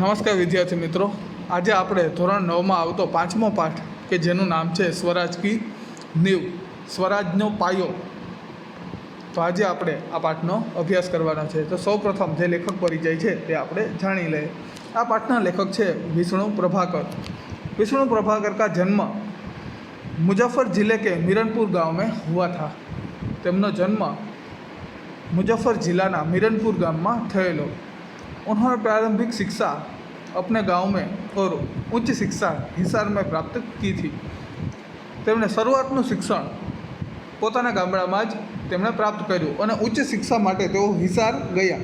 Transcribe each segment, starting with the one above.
નમસ્કાર વિદ્યાર્થી મિત્રો, આજે આપણે ધોરણ 9માં આવતો 5મો પાઠ કે જેનું નામ છે સ્વરાજ કી નીવ, સ્વરાજનો પાયો. તો આજે આપણે આ પાઠનો અભ્યાસ કરવાનો છે. તો સૌપ્રથમ જે લેખક પરિચય છે તે આપણે જાણી લઈએ. આ પાઠના લેખક છે વિષ્ણુ પ્રભાકર. विष्णु प्रभाकर का जन्म मुजफ्फर जिले के मीरनपुर गांव में हुआ था. તેમનો જન્મ मुजफ्फर जिला मीरनपुर गांव में थयेलो. उन्होंने प्रारंभिक शिक्षा अपने गांव में और उच्च शिक्षा हिसार में प्राप्त की थी. તેમણે શરૂઆતનું શિક્ષણ પોતાના ગામડામાં જ તેમણે પ્રાપ્ત કર્યું અને ઉચ્ચ શિક્ષા માટે તેઓ हिसार गया.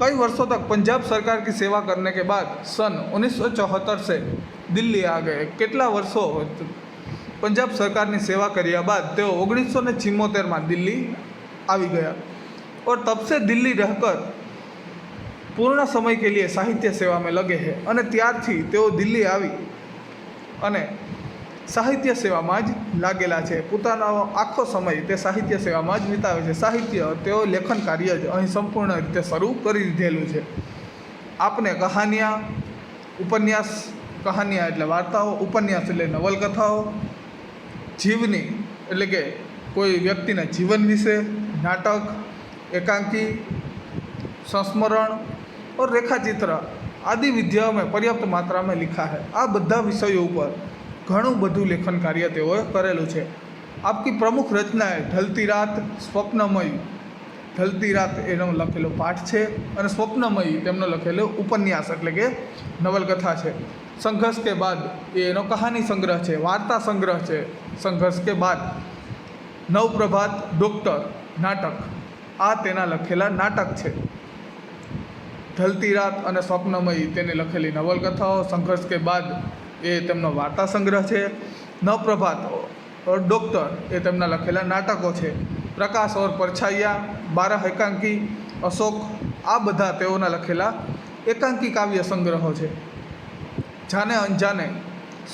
कई वर्षों तक पंजाब सरकार की सेवा करने के बाद सन 1974 से दिल्ली आ गए. કેટલા વર્ષો पंजाब सरकार की सेवा કર્યા બાદ તેઓ 1974 में दिल्ली આવી ગયા और तब से दिल्ली रहकर पूर्ण समय के लिए साहित्य सेवा में लगे हैं. અને ત્યારથી તેઓ દિલ્હી આવી અને સાહિત્ય સેવામાં જ લાગેલા છે. પોતાનો આખો સમય તે સાહિત્ય સેવામાં જ વિતાવે છે. સાહિત્ય તેઓ લેખન કાર્ય જ અહીં સંપૂર્ણ રીતે શરૂ કરી દીધેલું છે. આપને કહાનિયા, ઉપન્યાસ, કહાનિયા એટલે વાર્તાઓ, ઉપન્યાસ એટલે નવલકથાઓ, જીવની એટલે કે કોઈ વ્યક્તિના જીવન વિશે, નાટક, एकांकी, संस्मरण और रेखाचित्र आदि विद्याओं में पर्याप्त मात्रा में लिखा है. आ બધા વિષયો ઉપર ઘણું બધું લેખન કાર્ય તેઓએ કરેલું છે. આપકી પ્રમુખ રચનાએ ઢલતી રાત, સ્વપ્નમયી. ઢલતી રાત એનો લખેલો પાઠ છે અને સ્વપ્નમયી તેમનો લખેલો ઉપન્યાસ એટલે કે નવલકથા છે. સંઘર્ષ કે બાદ એનો કહાની સંગ્રહ છે, વાર્તા સંગ્રહ છે. સંઘર્ષ કે બાદ, નવપ્રભાત, ડૉક્ટર નાટક આ તેના લખેલા નાટક છે. ઢલતી રાત અને સ્વપ્નમયી તેને લખેલી નવલકથાઓ. સંઘર્ષ કે બાદ એ તેમનો વાર્તા સંગ્રહ છે. નવપ્રભાત ઓર ડૉક્ટર એ તેમના લખેલા નાટકો છે. પ્રકાશ ઓર પરછાઈયા, 12 એકાંકી, અશોક આ બધા તેઓના લખેલા એકાંકી કાવ્ય સંગ્રહો છે. જાને અંજાને,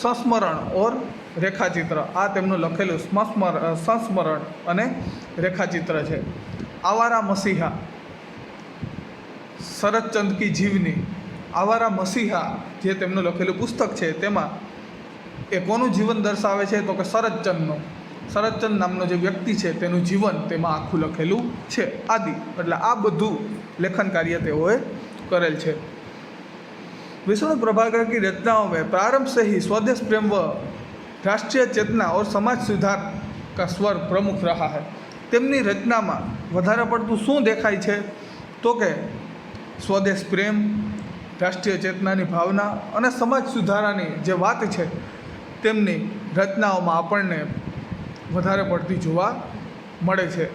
સંસ્મરણ ઓર રેખાચિત્ર આ તેમનું લખેલું સંસ્મરણ અને રેખાચિત્ર છે. આવારા મસીહા, શરદચંદ કી જીવની. આવારા મસીહા જે તેમનું લખેલું પુસ્તક છે તેમાં એ કોનું જીવન દર્શાવે છે તો કે શરદચંદનું. શરદચંદ નામનો જે વ્યક્તિ છે તેનું જીવન તેમાં આખું લખેલું છે. આદિ એટલે આ બધું લેખન કાર્ય તેઓએ કરેલ છે. विष्णु प्रभाकर की रचनाओं में प्रारंभ से ही स्वदेश प्रेम व राष्ट्रीय चेतना और समाज सुधार का स्वर प्रमुख रहा है. તેમની રચનામાં વધારે પડતું શું દેખાય છે તો કે સ્વદેશ પ્રેમ, રાષ્ટ્રીય ચેતનાની ભાવના અને સમાજ સુધારાની જે વાત છે તેમની રચનાઓમાં આપણને વધારે પડતી જોવા મળે છે.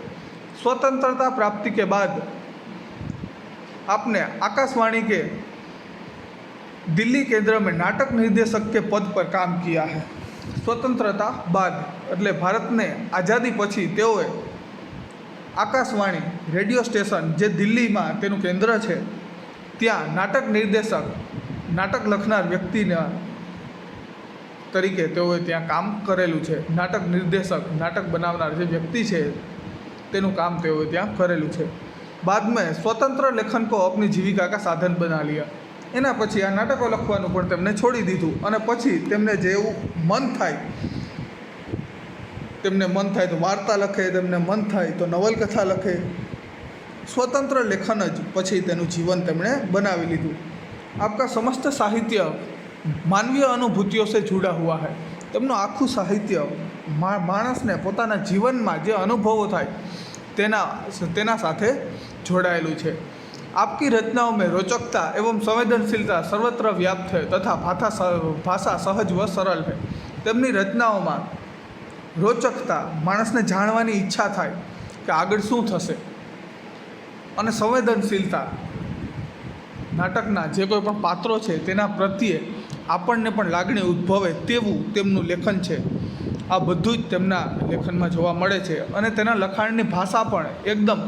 स्वतंत्रता प्राप्ति के बाद आपने आकाशवाणी के दिल्ली केंद्र में नाटक निर्देशक के पद पर काम किया है. स्वतंत्रता बाद એટલે ભારતને આઝાદી પછી તેઓએ આકાશવાણી રેડિયો સ્ટેશન જે દિલ્હીમાં તેનું કેન્દ્ર છે ત્યાં નાટક નિર્દેશક, નાટક લખનાર વ્યક્તિના તરીકે તેઓએ ત્યાં કામ કરેલું છે. નાટક નિર્દેશક, નાટક બનાવનાર જે વ્યક્તિ છે તેનું કામ તેઓએ ત્યાં કરેલું છે. बाद में स्वतंत्र लेखन को अपनी जीविका का साधन बना लिया. એના પછી આ નાટકો લખવાનું પણ તેમને છોડી દીધું અને પછી તેમને જેવું મન થાય તો વાર્તા લખે, તેમને મન થાય તો નવલકથા લખે. સ્વતંત્ર લેખન જ પછી તેનું જીવન તેમણે બનાવી લીધું. આપકા સમસ્ત સાહિત્ય માનવીય અનુભૂતિઓ સે જુડા હુઆ હૈ. તેમનું આખું સાહિત્ય માણસને પોતાના જીવનમાં જે અનુભવો થાય તેના સાથે જોડાયેલું છે. आपकी रचनाओं में रोचकता एवं संवेदनशीलता सर्वत्र व्याप्त है तथा भाषा सहज व सरल है. તેમની રચનાઓમાં રોચકતા, માણસને જાણવાની ઈચ્છા થાય કે આગળ શું થશે, અને સંવેદનશીલતા નાટકના જે કોઈ પણ પાત્રો છે તેના પ્રત્યે આપણને પણ લાગણી ઉદ્ભવે તેવું તેમનું લેખન છે. આ બધું જ તેમના લેખનમાં જોવા મળે છે અને તેના લખાણની ભાષા પણ એકદમ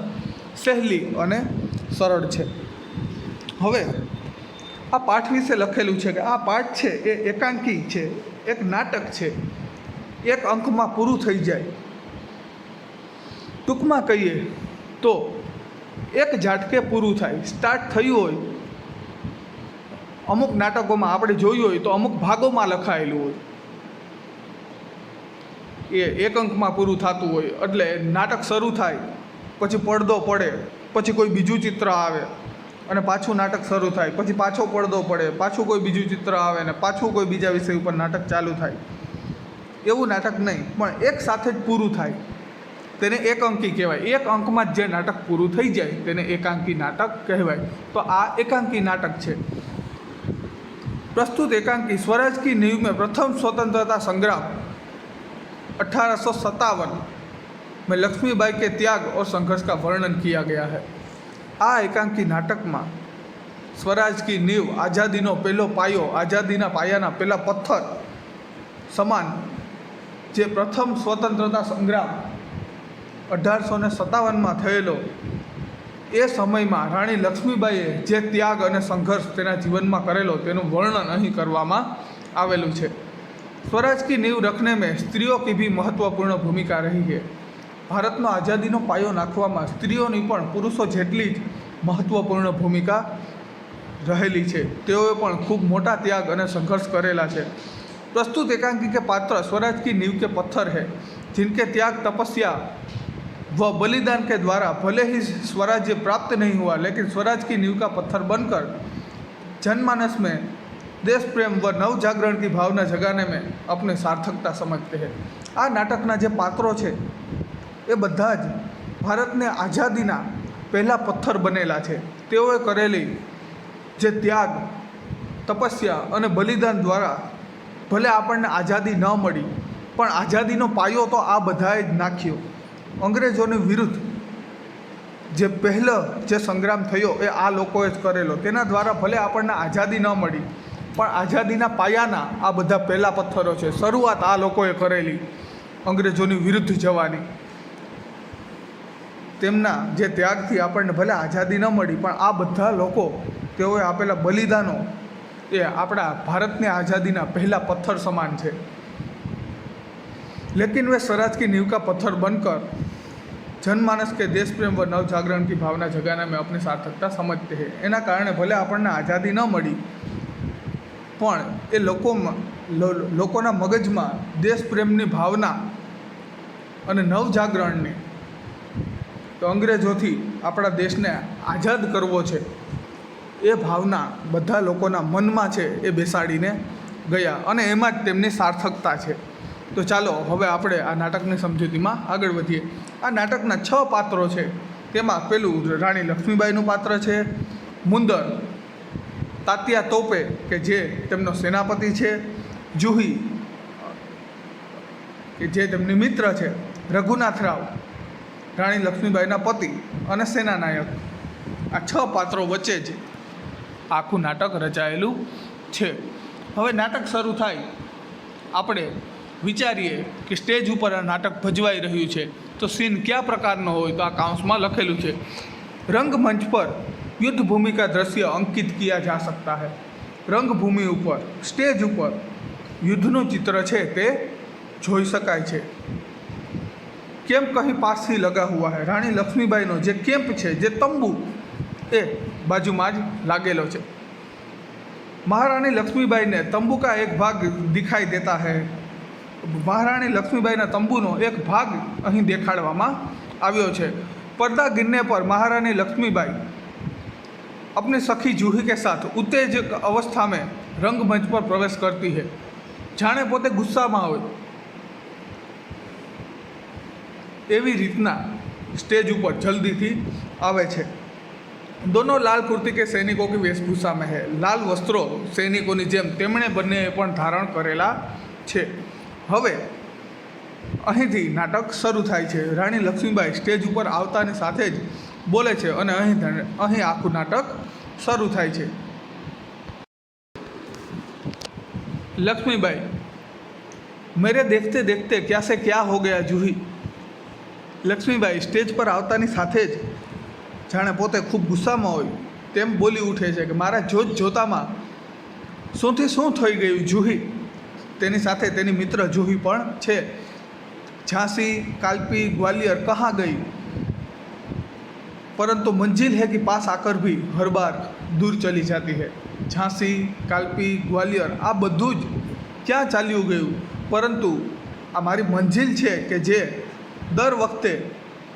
સહેલી અને સરળ છે. હવે આ પાઠ વિશે લખેલું છે કે આ પાઠ છે એ એકાંકી છે, એક નાટક છે, એક અંકમાં પૂરું થઈ જાય. ટૂંકમાં કહીએ તો એક ઝાટકે પૂરું થાય. સ્ટાર્ટ થયું હોય અમુક નાટકોમાં આપણે જોયું હોય તો અમુક ભાગોમાં લખાયેલું હોય, એ એક અંકમાં પૂરું થતું હોય. એટલે નાટક શરૂ થાય પછી પડદો પડે, પછી કોઈ બીજું ચિત્ર આવે અને પાછું નાટક શરૂ થાય, પછી પાછો પડદો પડે, પાછું કોઈ બીજું ચિત્ર આવે ને પાછું કોઈ બીજા વિષય ઉપર નાટક ચાલુ થાય. એવું નાટક નહીં, પણ એક સાથે જ પૂરું થાય તેને એકાંકી કહેવાય. એક અંકમાં જ જે નાટક પૂરું થઈ જાય તેને એકાંકી નાટક કહેવાય. તો આ એકાંકી નાટક છે. प्रस्तुत एकांकी स्वराज की नींव में प्रथम स्वतंत्रता संग्राम 1857 में लक्ष्मीबाई के त्याग और संघर्ष का वर्णन किया गया है. आ एकांकी नाटक में स्वराज की नींव, आज़ादी नो पहलो पायो, आज़ादीना पायाना पहला पत्थर समान जे प्रथम स्वतंत्रता संग्राम 1857 में थयेलो, ए समय में राणी लक्ष्मीबाईए जे त्याग और संघर्ष तेना जीवन में करेलो तेनु वर्णन अहीं करवामां आवेलुं छे. स्वराज की नींव रखने में स्त्रियों की भी महत्वपूर्ण भूमिका रही है. भारतनो आज़ादीनो पायो नाखवामां स्त्रियोनी पण पुरुषों जेटली ज महत्वपूर्ण भूमिका रहेली छे. तेओए पण खूब मोटा त्याग और संघर्ष करेला छे. प्रस्तुत एकांकी के पात्र स्वराज की नींव के पत्थर है, जिनके त्याग, तपस्या व बलिदान के द्वारा भले ही स्वराज्य प्राप्त नहीं हुआ, लेकिन स्वराज की नींव का पत्थर बनकर जनमानस में देश प्रेम व नव जागरण की भावना जगाने में अपनी सार्थकता समझते हैं. आ नाटकना जे पात्रों छे ए बधा ज भारतने आज़ादीना पहला पत्थर बनेला छे. तेओए करेली जे त्याग, तपस्या और बलिदान द्वारा भले आपणने आज़ादी न मળી, पण आज़ादीनो पायो तो आ बधाए ज नाख्यो. अंग्रेजोनी विरुद्ध जे पहलो जे संग्राम थयो ए आ लोकोए ज करेलो. तेना द्वारा भले आपणने आज़ादी न मળી, पण आज़ादीना पायाना आ बधा पहला पत्थरों छे. शरूआत आ लोकोए करेली अंग्रेजोनी विरुद्ध जवानी. तेमना जे त्यागथी आपणने भले आज़ादी न मળી, पण आ बधा लोको तेओए आपेला बलिदानो ए आपणा भारतनी आज़ादीना पहला पत्थर समान छे. लेकिन वे स्वराज की नींव का पत्थर बनकर जनमानस के देश प्रेम व नव जागरण की भावना जगाने में अपनी सार्थकता समझते हैं. एना कारणे भले आपणने आज़ादी न मળી, पण ए लोकोना मगजमां देश प्रेमनी भावना अने नव जागरणनी, तो अंग्रेजोथी आपणा देशने आज़ाद करवो छे ए भावना बधा लोकोना मनमा छे ए बेसाडीने गया अने एमां ज तेमनी सार्थकता छे. तो चलो हवे आपणे आ नाटकनी समजूतीमां आगळ वधीए. आ नाटकना 6 पात्रों छे. तेमां पेलुं राणी लक्ष्मीबाईनुं पात्र छे, मुंदर तात्या तोपे के जे तेमनो सेनापति छे, जूही के जे तेमनी मित्र छे, रघुनाथराव राणी लक्ष्मीबाईना पति अने सेनानायक. आ 6 पात्रों वच्चे ज आखुं नाटक रचायेलुं छे. हवे नाटक शरू थाय, आपणे विचारीए कि स्टेज पर आ नाटक भजवाई रह्यु छे तो सीन क्या प्रकारनो होय, तो आ काउंसमां लखेलुं छे. रंगमंच पर युद्ध भूमि का दृश्य अंकित किया जा सकता है. रंगभूमि ऊपर, स्टेज ऊपर युद्धનું चित्र छे ते જોઈ શકાય છે. કેમ્પ કहीं पास ही लगा हुआ है. राणी लक्ष्मीबाईનો જે કેમ્પ છે, જે તંબુ એ બાજુમાં જ लागेलो છે. महारानी लक्ष्मीबाई ने तंबू का एक भाग दिखाई देता है. महारानी लक्ष्मीबाईना तंबूनो एक भाग अहीं देखाड़वामां आव्यो छे. पर्दा गिरने पर महारानी लक्ष्मीबाई अपनी सखी जूही के साथ उत्तेजक अवस्था में रंगमंच पर प्रवेश करती है. जाने पोते गुस्सामां होय एवी रीतना स्टेज पर जल्दी थी आवे छे. दोनों लाल कुर्ती के सैनिकों की वेशभूषा में है. लाल वस्त्रों सैनिकों की जेम तेमणे बंने पण धारण करेला छे. हवे અહીંથી નાટક શરૂ થાય છે. રાણી લક્ષ્મીબાઈ સ્ટેજ ઉપર આવતાની સાથે જ બોલે છે અને અહીં આખું નાટક શરૂ થાય છે. લક્ષ્મીબાઈ, मेरे देखते देखते क्या से क्या हो गया जूही. લક્ષ્મીબાઈ સ્ટેજ પર આવતાની સાથે જ જાણે પોતે ખૂબ ગુસ્સામાં હોય તેમ બોલી ઉઠે છે કે મારા જોતામાં શુંથી શું થઈ ગયું જૂહી. તેની સાથે તેની મિત્ર જૂહી પણ છે. झांसी, कालपी, ग्वालियर कहाँ गई, परंतु मंजिल है कि पास आकर भी हर बार दूर चली जाती है. ઝાંસી, કાલ્પી, ગ્વાલિયર આ બધું જ ક્યાં ચાલ્યું ગયું, પરંતુ આ મારી મંજિલ છે કે જે દર વખતે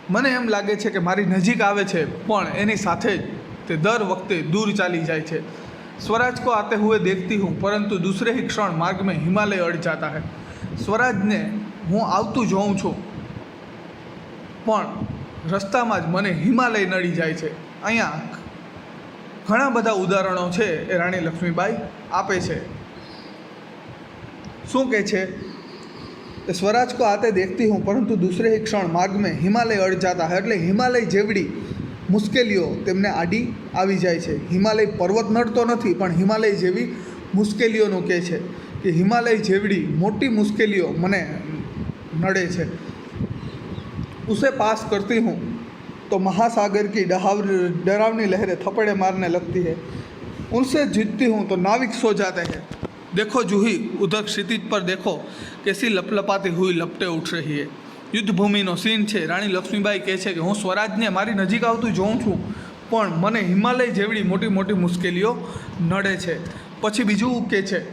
મને એમ લાગે છે કે મારી નજીક આવે છે, પણ એની સાથે જ તે દર વખતે દૂર ચાલી જાય છે। स्वराज को आते हुए देखती हूँ परंतु दूसरे ही क्षण मार्ग में हिमालय अड़ जाता है। स्वराजने હું આવતું જોઉં છું, પણ રસ્તામાં જ મને હિમાલય નડી જાય છે। અહીંયા ઘણા બધા ઉદાહરણો છે એ રાણી લક્ષ્મીબાઈ આપે છે। શું કહે છે? स्वराज को आते देखती हूँ परंतु दूसरे ही क्षण मार्ग में हिमालय अड़ जाता है। એટલે હિમાલય જેવડી મુશ્કેલીઓ તેમને આડી આવી જાય છે। હિમાલય પર્વત નડતો નથી, પણ હિમાલય જેવી મુશ્કેલીઓનું કહે છે કે હિમાલય જેવડી મોટી મુશ્કેલીઓ મને नड़े छे। उसे पास करती हूँ तो महासागर की डरावनी लहरें थपड़े मारने लगती है। उनसे जीतती हूँ तो नाविक सो जाते हैं। देखो जूही, उधर क्षितिज पर देखो कैसी लपलपाती हुई लपटें उठ रही है। युद्ध भूमिनो सीन है। राणी लक्ष्मीबाई कहे छे कि हूँ स्वराजने मारी नजीक आवतुं जोऊं छुं, पण मने हिमालय जेवड़ी मोटी मोटी मुश्केलीओ नड़े छे। पछी बीजुं कहे छे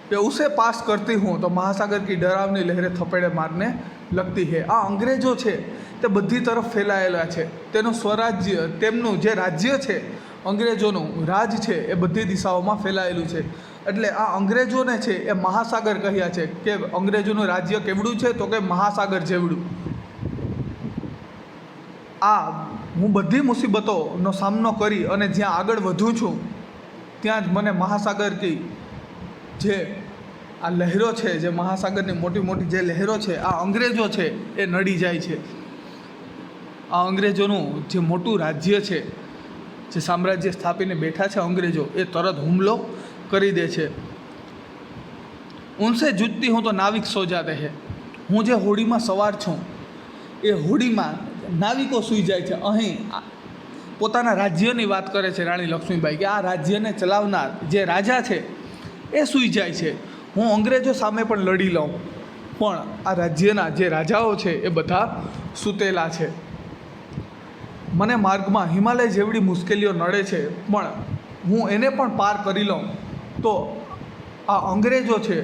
कि उसे पास करती हूँ तो महासागर की डरावनी लहरें थपेड़े मारने लगती है। आ अंग्रेजो छे ते बधी तरफ फैलायेला छे। तेनो स्वराज्य, तेमनुं जे राज्य छे, अंग्रेजोनुं राज छे ए बधी दिशाओमां फैलायेलुं छे। एटले आ अंग्रेजोने छे ए महासागर कह्या छे के अंग्रेजोनुं राज्य केवडुं छे तो के महासागर जेवडुं। आ हूँ बधी मुसीबतोनो सामनो करी अने ज्यां आगळ वधुं छुं त्यां ज मने महासागर की जे आ लहरों है, जे महासागर की मोटी मोटी जे लहरों है, आ अंग्रेजों है ए नड़ी जाए छे। आ अंग्रेजों जे मोटू राज्य है, जे साम्राज्य स्थापीने बैठा है अंग्रेजों, ए तरत हुमलो करी दे छे। उनसे जूझती हूँ तो नाविक सो जाते हैं। हूँ जे होड़ी में सवार छूँ ए होड़ी में नाविको सूई जाए छे। अहीं पोताना राज्यनी बात करे छे राणी लक्ष्मीबाई कि आ राज्यने चलावनार जे राजा है ए सूई जाए छे। हूँ अंग्रेजों सामे पण लड़ी लऊँ, पण आ राज्यना जे राजाओ छे ए बधा सूतेला छे। मने मार्गमां हिमालय जेवड़ी मुश्केलीओ नड़े छे, पण हूँ एने पण पार करी लऊँ तो आ अंग्रेजो छे,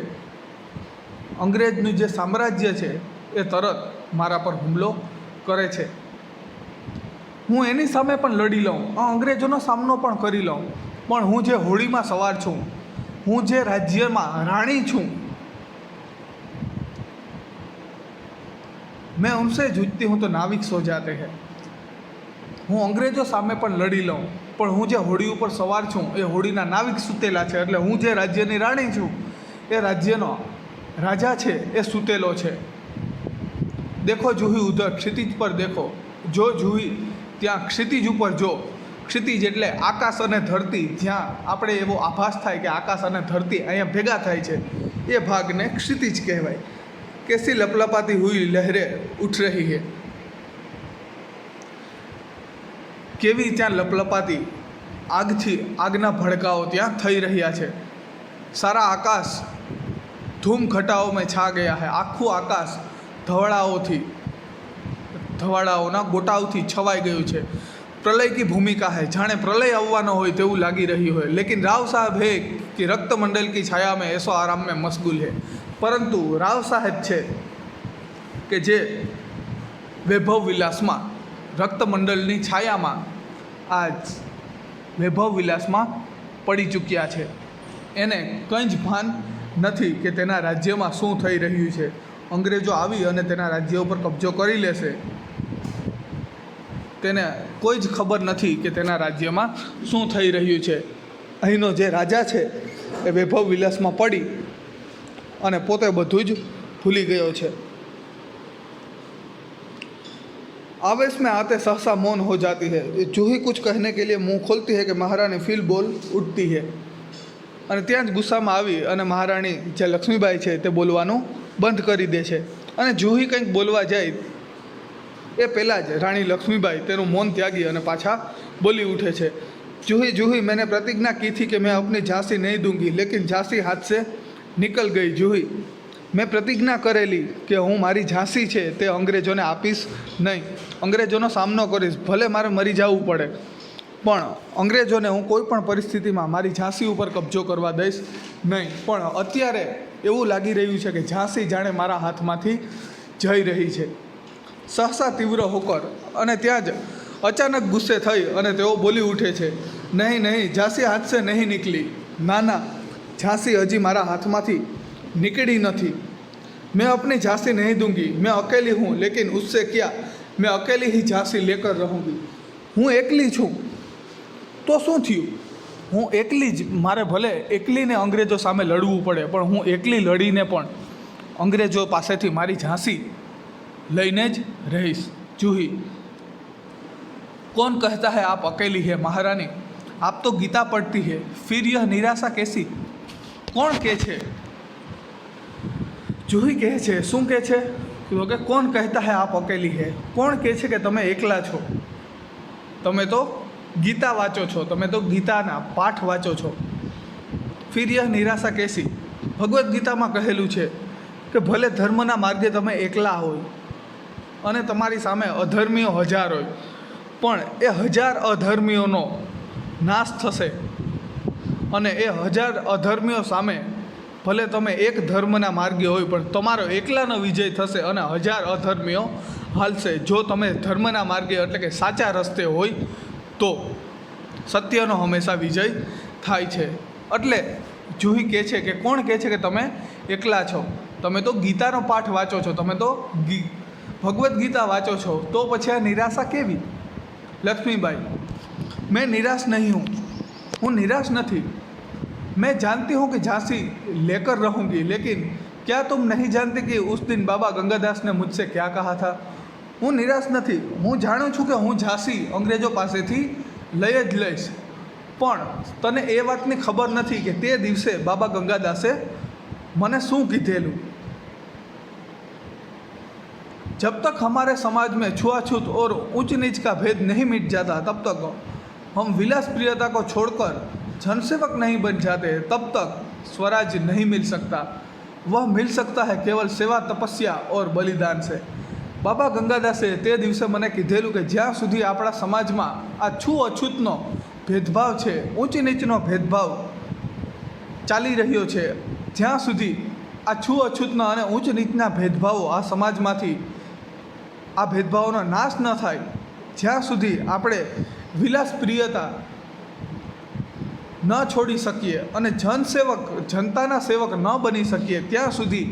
अंग्रेजनुं जे साम्राज्य छे ए तरत मारा पर हुमलो करे छे। हूँ एनी सामे पण लड़ी लऊँ, आ अंग्रेजोनो सामनो पण करी लऊँ, पण हूँ जे होड़ीमां सवार छूँ, हूँ जे राज्य में राणी छूँ, मैं उनसे जूझती हूँ तो नाविक सो जाते हैं। हूँ अंग्रेजों सामे पण लड़ी लऊँ, पण हूँ जे होड़ी पर सवार छूँ ए होड़ीना नाविक सूतेला छे। एटले हूँ जे राज्यनी राणी छूँ ए राज्यनो राजा छे ए सूतेलो छे। देखो जूही, उधर क्षितिज पर देखो। जो जूही, त्यां क्षितिज पर जो। क्षितिज एटले आकाश अने धरती, ज्यां आपणे एवो आभास थाय कि आकाश अने धरती अहींया भेगा थाय छे, ए भागने क्षितिज कहेवाय। कैसी लपलपाती हुई लहरें उठ रही है। केवी त्यां लपलपाती આગથી આગના ભડકાઓ ત્યાં થઈ રહ્યા છે। સારા આકાશ ધૂમ ઘટાઓમાં છા ગયા છે। આખું આકાશ ધવાડાઓના ગોટાઓથી છવાઈ ગયું છે। प्रलय की भूमिका है, जाने प्रलय आववानो होय तेवुं लागी रही होय। लेकिन राव साहब है कि रक्तमंडल की छाया में ऐसो आराम में मशगूल है। परंतु राव साहब छे कि जे वैभव विलास में रक्तमंडलनी छाया में आज वैभव विलास में पड़ी चूक्या छे। एने कंई ज भान नथी कि तेना राज्य में शुं थई रह्युं छे। अंग्रेजो आवी अने तेना राज्य पर कब्जो करी लेशे, तेने कोई ज खबर नहीं कि तेना राज्य में शू थई रह्युं छे। अहींनो जे राजा छे ए वैभव विलास में पड़ी अने पोते बधुं ज भूली गयो छे। आवेश में आते सहसा मौन हो जाती है। जूही कुछ कहने के लिए मुंह खोलती है कि महारानी फिल बोल उठती है अने त्यां ज गुस्सामां आवी अने महाराणी जे लक्ष्मीबाई छे ते बोलवानुं बंध करी दे छे। अने जूही कंईक बोलवा जाए ए पहला ज राणी लक्ष्मीबाई तेनुं मौन त्यागी अने पाछा बोली उठे छे। जूही जूही, मैंने प्रतिज्ञा की थी कि मैं अपनी झांसी नहीं दूंगी, लेकिन झांसी हाथ से निकल गई। जूही, मैं प्रतिज्ञा करेली कि हूँ मारी झांसी छे ते अंग्रेजोने आपीश नहीं, अंग्रेजोनो सामनो करीश, भले मारे मरी जावुं पड़े, પણ અંગ્રેજોને હું કોઈ પણ પરિસ્થિતિમાં મારી ઝાંસી ઉપર કબજો કરવા દઈશ નહીં. પણ અત્યારે એવું લાગી રહ્યું છે કે ઝાંસી જાણે મારા હાથમાંથી જઈ રહી છે. સહસા તીવ્ર હોકર અને ત્યાં જ અચાનક ગુસ્સે થઈ અને તેઓ બોલી ઉઠે છે, નહીં નહીં, ઝાંસી હાથ સે નહીં નીકળી. ના ના, ઝાંસી હજી મારા હાથમાંથી નીકળી નથી. मैं अपनी झांसी नहीं दूंगी. मैं अकेली हूँ, लेकिन उससे क्या, मैं अकेली ही झांसी लेकर रहूँगी. હું એકલી છું તો શું થયું? હું એકલી જ, મારે ભલે એકલીને અંગ્રેજો સામે લડવું પડે, પણ હું એકલી લડીને પણ અંગ્રેજો પાસેથી મારી ઝાંસી લઈને જ રહીશ. જूही, कौन कहता है आप अकेली है महारानी? आप तो गीता पढ़ती है, फिर यह निराशा कैसी? કોણ કહે છે? જूही કહે છે, શું કહે છે કે કોણ કહેતા હે આપ અકેલી હે? કોણ કહે છે કે તમે એકલા છો? તમે તો ગીતા વાંચો છો, તમે તો ગીતાના પાઠ વાંચો છો. ફિર યહ નિરાશા કેસી? ભગવદ્ ગીતામાં કહેલું છે કે ભલે ધર્મના માર્ગે તમે એકલા હોય અને તમારી સામે અધર્મીઓ 1000 હોય, પણ એ 1000 અધર્મીઓનો નાશ થશે અને એ 1000 અધર્મીઓ સામે ભલે તમે એક ધર્મના માર્ગે હોય, પણ તમારો એકલાનો વિજય થશે અને 1000 અધર્મીઓ હાલશે. જો તમે ધર્મના માર્ગે એટલે કે સાચા રસ્તે હોય તો સત્યનો હંમેશા વિજય થાય છે. એટલે જूही કહે છે કે કોણ કહે છે કે તમે એકલા છો? તમે તો ગીતાનો પાઠ વાંચો છો, તમે તો ભગવદ્ ગીતા વાંચો છો, તો પછી આ નિરાશા કેવી? લક્ષ્મીબાઈ, મેં નિરાશ નહીં હું, હું નિરાશ નથી. मैं जानती हूँ कि झांसी लेकर रहूँगी, लेकिन क्या तुम नहीं जानती कि उस दिन बाबा गंगादास ने मुझसे क्या कहा था? હું નિરાશ નથી, હું જાણું છું કે હું ઝાંસી અંગ્રેજો પાસેથી લઈ જ લઈશ, પણ તને એ વાતની ખબર નથી કે તે દિવસે બાબા ગંગાદાસે મને શું કીધેલું. जब तक हमारे समाज में छुआछूत और ऊंच नीच का भेद नहीं मिट जाता, तब तक हम विलास प्रियता को छोड़कर जनसेवक नहीं बन जाते, तब तक स्वराज नहीं मिल सकता. वह मिल सकता है केवल सेवा, तपस्या और बलिदान से. બાબા ગંગાદાસે તે દિવસે મને કીધેલું કે જ્યાં સુધી આપણા સમાજમાં આ છૂઅછૂતનો ભેદભાવ છે, ઊંચ નીચનો ભેદભાવ ચાલી રહ્યો છે, જ્યાં સુધી આ છૂઅછૂતના અને ઊંચ નીચના ભેદભાવો આ સમાજમાંથી આ ભેદભાવોનો નાશ ન થાય, જ્યાં સુધી આપણે વિલાસ પ્રિયતા ન છોડી શકીએ અને જનસેવક, જનતાના સેવક ન બની શકીએ, ત્યાં સુધી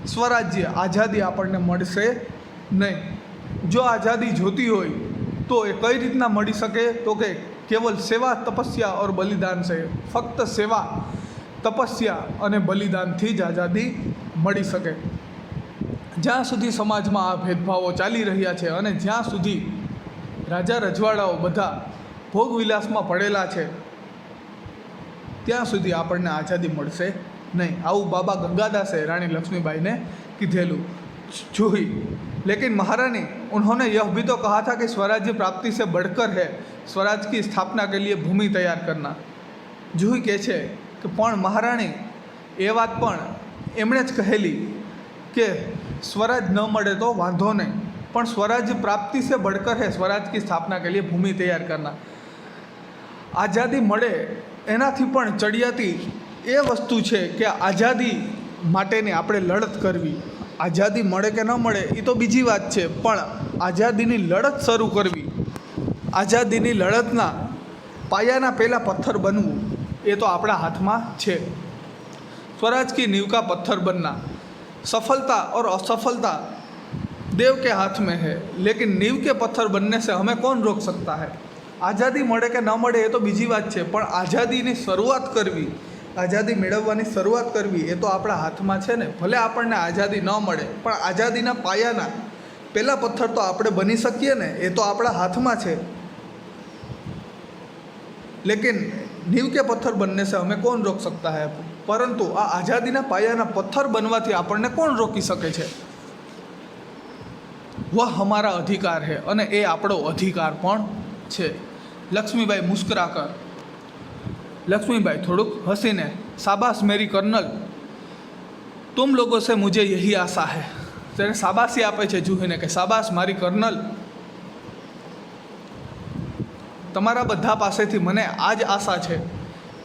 સ્વરાજ્ય, આઝાદી આપણને મળશે નહીં. જો આઝાદી જોતી હોય તો એ કઈ રીતના મળી શકે? તો કે કેવલ સેવા, તપસ્યા ઓર બલિદાન છે. ફક્ત સેવા, તપસ્યા અને બલિદાનથી જ આઝાદી મળી શકે. જ્યાં સુધી સમાજમાં આ ભેદભાવો ચાલી રહ્યા છે અને જ્યાં સુધી રાજા રજવાડાઓ બધા ભોગવિલાસમાં પડેલા છે, ત્યાં સુધી આપણને આઝાદી મળશે नहीं. આવું બાબા ગંગાદાસે રાनी लक्ष्मीबाई ने કીધેલું. जूही, लेकिन महारानी, उन्होंने यह भी तो कहा था कि स्वराज्य प्राप्ति से बढ़कर है स्वराज की स्थापना के लिए भूमि तैयार करना. जूही કહે છે કે પણ મહારાણી, એ વાત પણ એમણે જ કહેલી કે स्वराज न મળે તો વાંધો નહીં, પણ स्वराज्य प्राप्ति से बढ़कर है स्वराज की स्थापना के लिए भूमि तैयार करना. આઝાદી મળે એનાથી પણ ચડિયાતી એ વસ્તુ છે કે આઝાદી માટેની આપણે લડત કરવી. આઝાદી મળે કે ન મળે એ તો બીજી વાત છે, પણ આઝાદીની લડત શરૂ કરવી, આઝાદીની લડતના પાયાના પહેલાં પથ્થર બનવું, એ તો આપણા હાથમાં છે. स्वराज की नींव का पत्थर बनना, सफलता और असफलता देव के हाथ में है, लेकिन नींव के पत्थर बनने से हमें कौन रोक सकता है? આઝાદી મળે કે ન મળે એ તો બીજી વાત છે, પણ આઝાદીની શરૂઆત કરવી, આઝાદી મેળવવાની શરૂઆત કરવી એ તો આપણા હાથમાં છે ને. ભલે આપણને આઝાદી ન મળે, પણ આઝાદીના પાયાના પહેલાં પથ્થર તો આપણે બની શકીએ ને, એ તો આપણા હાથમાં છે. लेकिन नींव के पत्थर बनने से हमें कौन रोक सकता है? પરંતુ આ આઝાદીના પાયાના પથ્થર બનવાથી આપણને કોણ રોકી શકે છે? વહ હમારા અધિકાર है, અને એ આપણો અધિકાર પણ છે. लक्ष्मीबाई मुस्कुराकर, लक्ष्मीबाई थोड़ुक हंसीने, शाबाश मेरी कर्नल, तुम लोगों से मुझे यही आशा है. तेरे शाबाशी आपे छे जूहीने કે શાબાશ મારી કર્નલ, તમારા બધા પાસેથી મને આ જ આશા છે,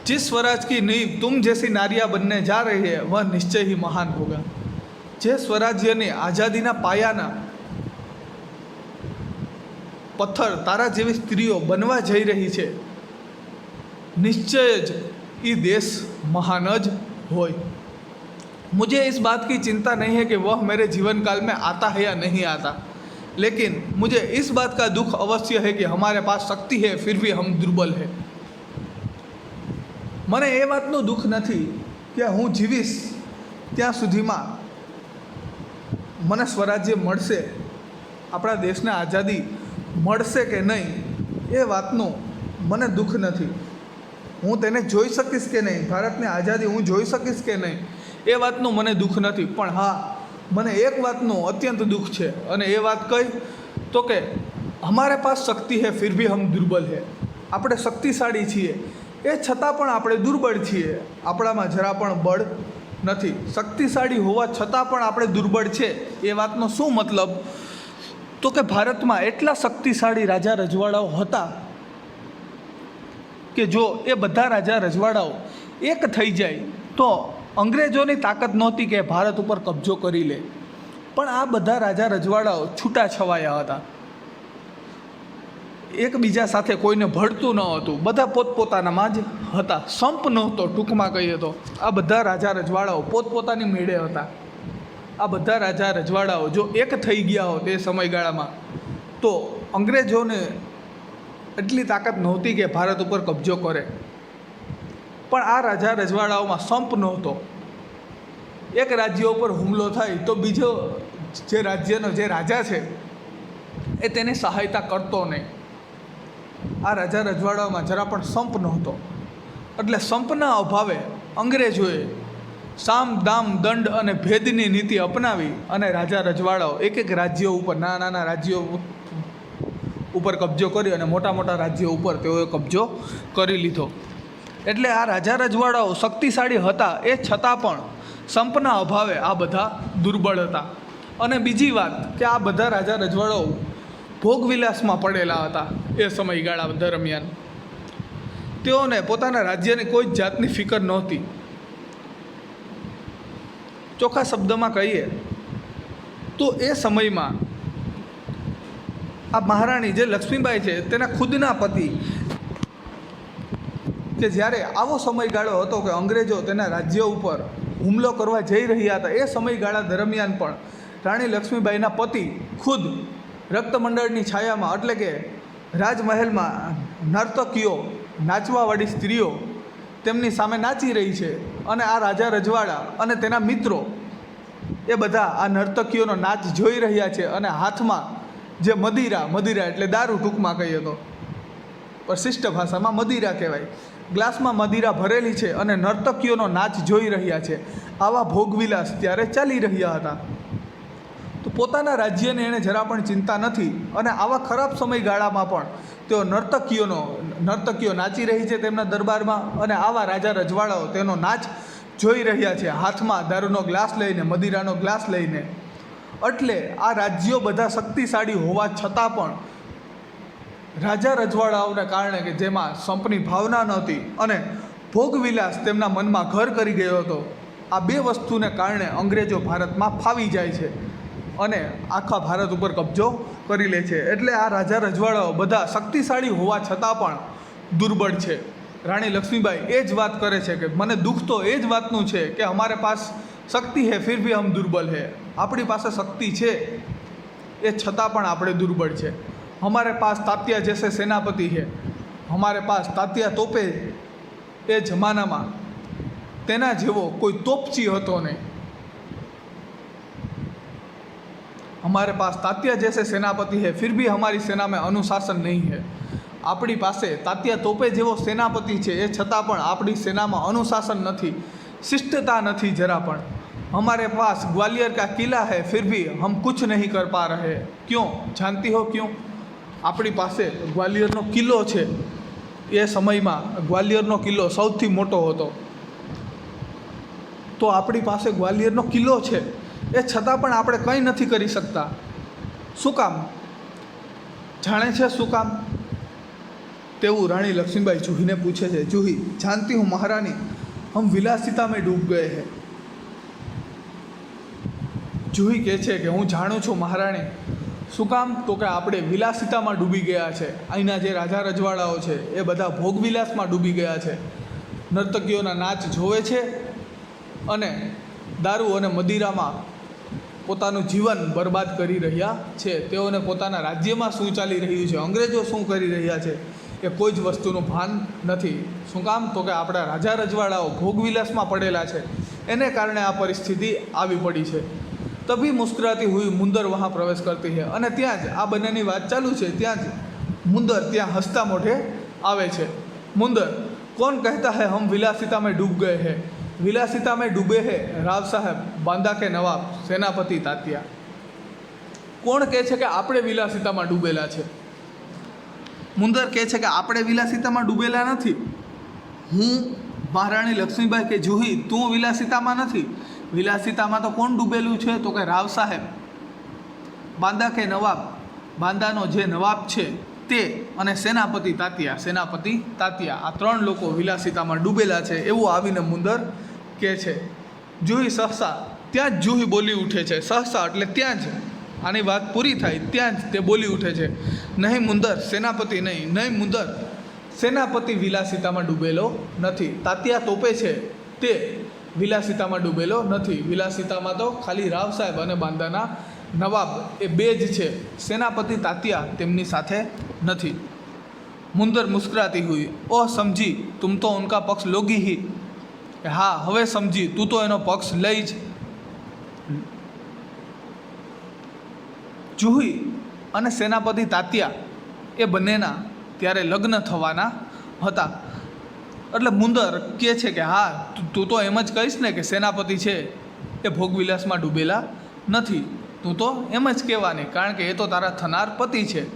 जिस स्वराज की नींव तुम जैसी नारियां बनने जा रही है वह निश्चय ही महान होगा। જે સ્વરાજ્યની આઝાદીના પાયાના પથ્થર તારા જેવી સ્ત્રીઓ बनवा જઈ રહી છે, निश्चय ज ये देश महान ज होय। मुझे इस बात की चिंता नहीं है कि वह मेरे जीवन काल में आता है या नहीं आता, लेकिन मुझे इस बात का दुख अवश्य है कि हमारे पास शक्ति है फिर भी हम दुर्बल है। મને એ વાતનું દુઃખ નથી કે હું જીવીશ ત્યાં સુધીમાં મને સ્વરાજ્ય મળશે, આપણા દેશને આઝાદી મળશે કે નહીં એ વાતનું મને દુઃખ નથી। હું તેને જોઈ શકીશ કે નહીં, ભારતની આઝાદી હું જોઈ શકીશ કે નહીં એ વાતનું મને દુઃખ નથી। પણ હા, મને એક વાતનું અત્યંત દુઃખ છે, અને એ વાત કઈ તો કે हमारे पास शक्ति है फिर भी हम दुर्बल है। આપણે શક્તિશાળી છીએ એ છતાં પણ આપણે દુર્બળ છીએ, આપણામાં જરા પણ બળ નથી। શક્તિશાળી હોવા છતાં પણ આપણે દુર્બળ છે એ વાતનો શું મતલબ તો કે ભારતમાં એટલા શક્તિશાળી રાજા રજવાડાઓ હતા કે જો એ બધા રાજા રજવાડાઓ એક થઈ જાય તો અંગ્રેજોની તાકાત નહોતી કે ભારત ઉપર કબજો કરી લે, પણ આ બધા રાજા રજવાડાઓ છૂટા છવાયા હતા, એકબીજા સાથે કોઈને ભળતું ન હતું, બધા પોતપોતાનામાં જ હતા, સંપ નહોતો। ટૂંકમાં કહીએ તો આ બધા રાજા રજવાડાઓ પોતપોતાની મેળે હતા। આ બધા રાજા રજવાડાઓ જો એક થઈ ગયા હોત એ સમયગાળામાં તો અંગ્રેજોને એટલી તાકાત નહોતી કે ભારત ઉપર કબજો કરે, પણ આ રાજા રજવાડાઓમાં સંપ નહોતો। એક રાજ્ય ઉપર હુમલો થાય તો બીજો જે રાજ્યનો જે રાજા છે એ તેને સહાયતા કરતો નહીં। આ રાજા રજવાડાઓમાં જરા પણ સંપ નહોતો, એટલે સંપના અભાવે અંગ્રેજોએ સામ દામ દંડ અને ભેદની નીતિ અપનાવી અને રાજા રજવાડાઓ એક એક રાજ્યો ઉપર, નાના નાના રાજ્યો ઉપર કબજો કરી અને મોટા મોટા રાજ્યો ઉપર તેઓએ કબજો કરી લીધો। એટલે આ રાજા રજવાડાઓ શક્તિશાળી હતા એ છતાં પણ સંપના અભાવે આ બધા દુર્બળ હતા। અને બીજી વાત કે આ બધા રાજા રજવાડાઓ ભોગવિલાસમાં પડેલા હતા એ સમયગાળા દરમિયાન, તેઓને પોતાના રાજ્યની કોઈ જ જાતની ફિકર નહોતી। ચોખ્ખા શબ્દમાં કહીએ તો એ સમયમાં આ મહારાણી જે લક્ષ્મીબાઈ છે તેના ખુદના પતિ કે જ્યારે આવો સમયગાળો હતો કે અંગ્રેજો તેના રાજ્ય ઉપર હુમલો કરવા જઈ રહ્યા હતા, એ સમયગાળા દરમિયાન પણ રાણી લક્ષ્મીબાઈના પતિ ખુદ રક્તમંડળની છાયામાં એટલે કે રાજમહેલમાં નર્તકીઓ, નાચવાવાળી સ્ત્રીઓ તેમની સામે નાચી રહી છે, અને આ રાજા રજવાડા અને તેના મિત્રો એ બધા આ નર્તકીઓનો નાચ જોઈ રહ્યા છે, અને હાથમાં જે મદિરા એટલે દારૂ ટૂંકમાં કહીએ તો પ્રશિષ્ટ ભાષામાં મદિરા કહેવાય, ગ્લાસમાં મદિરા ભરેલી છે અને નર્તકીઓનો નાચ જોઈ રહ્યા છે। આવા ભોગવિલાસ ત્યારે ચાલી રહ્યા હતા। તો પોતાના રાજ્યને એણે જરા પણ ચિંતા નથી, અને આવા ખરાબ સમયગાળામાં પણ તેઓ નર્તકીઓ નાચી રહી છે તેમના દરબારમાં, અને આવા રાજા રજવાડાઓ તેનો નાચ જોઈ રહ્યા છે હાથમાં દારૂનો ગ્લાસ લઈને, મદિરાનો ગ્લાસ લઈને। એટલે આ રાજ્યો બધા શક્તિશાળી હોવા છતાં પણ રાજા રજવાડાઓને કારણે કે જેમાં સંપની ભાવના નહોતી અને ભોગવિલાસ તેમના મનમાં ઘર કરી ગયો હતો, આ બે વસ્તુને કારણે અંગ્રેજો ભારતમાં ફાવી જાય છે અને આખા ભારત ઉપર કબજો કરી લે છે। એટલે આ રાજા રજવાડાઓ બધા શક્તિશાળી હોવા છતાં પણ દુર્બળ છે। રાણી લક્ષ્મીબાઈ એ જ વાત કરે છે કે મને દુઃખ તો એ જ વાતનું છે કે हमारे पास शक्ति है फिर भी हम दुर्बल है। આપણી પાસે શક્તિ છે એ છતાં પણ આપણે દુર્બળ છે। हमारे पास तात्या जैसे सेनापति है, हमारे पास तात्या तोपे એ જમાનામાં તેના જેવો કોઈ તોપચી હતો નહીં। हमारे पास तात्या जैसे सेनापति है फिर भी हमारी सेना में अनुशासन नहीं है। આપણી પાસે તાત્યા તોપે જેવો સેનાપતિ છે એ છતાં પણ આપણી સેનામાં અનુશાસન નથી, શિષ્ટતા નથી જરા પણ। हमारे पास ग्वालियर का किला है फिर भी हम कुछ नहीं कर पा रहे। क्यों जानती हो क्यों? આપણી પાસે ગ્વાલિયરનો કિલ્લો છે, એ સમયમાં ગ્વાલિયરનો કિલ્લો સૌથી મોટો હતો, તો આપણી પાસે ગ્વાલિયરનો કિલ્લો છે એ છતાં પણ આપણે કંઈ નથી કરી શકતા। શું કામ? જાણે છે શું કામ? तेवं रानी लक्ष्मीबाई जूही ने पूछे छे। जूही, जानती हूँ महारानी, हम विलासिता में डूब गए हैं। जूही कहे छे कि हूँ जाणुं छुं महाराणी। शुं काम? तो कि आपणे विलासितामां डूबी गया छे। અહીંના જે રાજા રજવાડાઓ છે એ બધા ભોગવિલાસમાં ડૂબી ગયા છે। નર્તકીઓના નાચ જોવે છે અને દારૂ અને મદિરામાં પોતાનું જીવન બરબાદ કરી રહ્યા છે। તેઓને પોતાના રાજ્યમાં શું ચાલી રહ્યું છે, અંગ્રેજો શું કરી રહ્યા છે એ કોઈ જ વસ્તુનું ભાન નથી। શું કામ? તો કે આપણા રાજા રજવાડાઓ ભોગવિલાસમાં પડેલા છે, એને કારણે આ પરિસ્થિતિ આવી પડી છે। तभी मुस्कुराती हुई मुंदर वहाँ प्रवेश करती है અને ત્યાં જ આ બંનેની વાત ચાલુ છે ત્યાં જ मुंदर ત્યાં हंसता मोढ़े आवे छे। मुंदर, कौन कहता है हम विलासिता में डूब गए हैं? विलासिता में डूबे हैं राव साहब, बांदा के नवाब, सेनापति तात्या। कोण कहे छे कि आपणे विलासितामां डूबेला छे? मुंदर कहे छे कि आपणे विलासितामां डूबेला नथी। हूँ महाराणी लक्ष्मीबाई के जूही, तू विलासितामां नथी। विलासितामां तो कोण डूबेलुं छे? तो कि राव साहेब, बांदा के नवाब, बांदानो जे नवाब छे ते अने सेनापति तात्या, सेनापति तात्या, आ त्रण लोको विलासितामां डूबेला छे एवुं आवीने मुंदर कहे छे। जूही सहसा त्यां ज जूही बोली उठे छे। सहसा एटले त्यां ज आनी वात पूरी थाय त्यां ज ते बोली उठे छे, नहीं मुंदर, सेनापति नहीं, नहीं मुंदर, सेनापति विलासितामां डूबेलो नथी। तात्या तोपे छे ते विलासितामां डूबेलो नथी। विलासितामां तो खाली राव साहेब अने बांदाना नवाब ए बे ज छे, सेनापति तात्या तेमनी साथे नथी। मुंदर मुस्कुराती हुई, ओह समझी, तुम तो उनका पक्ष लोगी ही। हाँ, हवे समझी, तू तो एनो पक्ष लई ज। जूही अने सेनापति तात्या ए बनेना त्यारे लग्न थवाना हता। એટલે મુંદર કહે છે કે હા, તું તો એમ જ કહીશ ને કે સેનાપતિ છે એ ભોગવિલાસમાં ડૂબેલા નથી। તું તો એમ જ કહેવાની, કારણ કે એ તો તારા થનાર પતિ છે।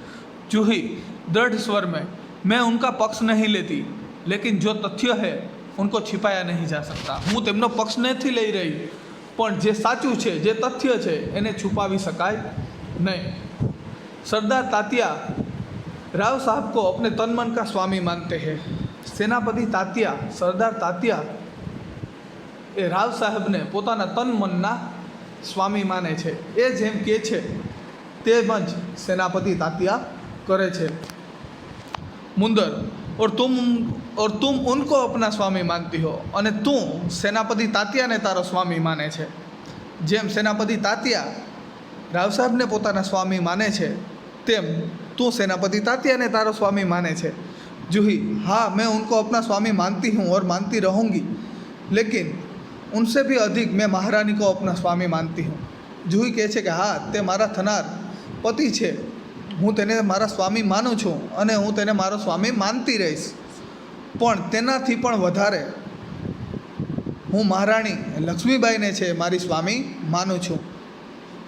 जूही दृढ़ स्वर में, मैं उनका पक्ष नहीं लेती, लेकिन जो तथ्य है उनको छिपाया नहीं जा सकता। हूँ તેમનો પક્ષ નથી લઈ રહી, પણ જે સાચું છે, જે તથ્ય છે એને છુપાવી શકાય नहीं। सरदार तात्या राव साहब को अपने तन मन का स्वामी मानते हैं। सेनापति तात्या, सरदार तात्या ए राव साहेब ने पोताना तन मनना स्वामी माने छे। ए जेम के छे तेमज सेनापति तात्या करे छे। मुंदर, और तुम उनको अपना स्वामी मानती हो, अने तू सेनापति तात्या ने तारो स्वामी माने छे। जेम सेनापति तात्या राव साहब ने पोताना स्वामी माने छे तेम तू सेनापति तात्या ने तारो स्वामी माने छे। जूही, हाँ, मैं उनको अपना स्वामी मानती हूँ और मानती रहूँगी, लेकिन उनसे भी अधिक मैं महारानी को अपना स्वामी मानती हूँ। जूही कहे छे कि हाँ, ते मारा थनार पति छे, हूँ तेने मारा स्वामी मानु छूँ अने हूँ तेने मारो स्वामी मानती रहीश, पण तेनाथी पण वधारे हूँ महाराणी लक्ष्मीबाई ने छे मारी स्वामी मानु छूँ,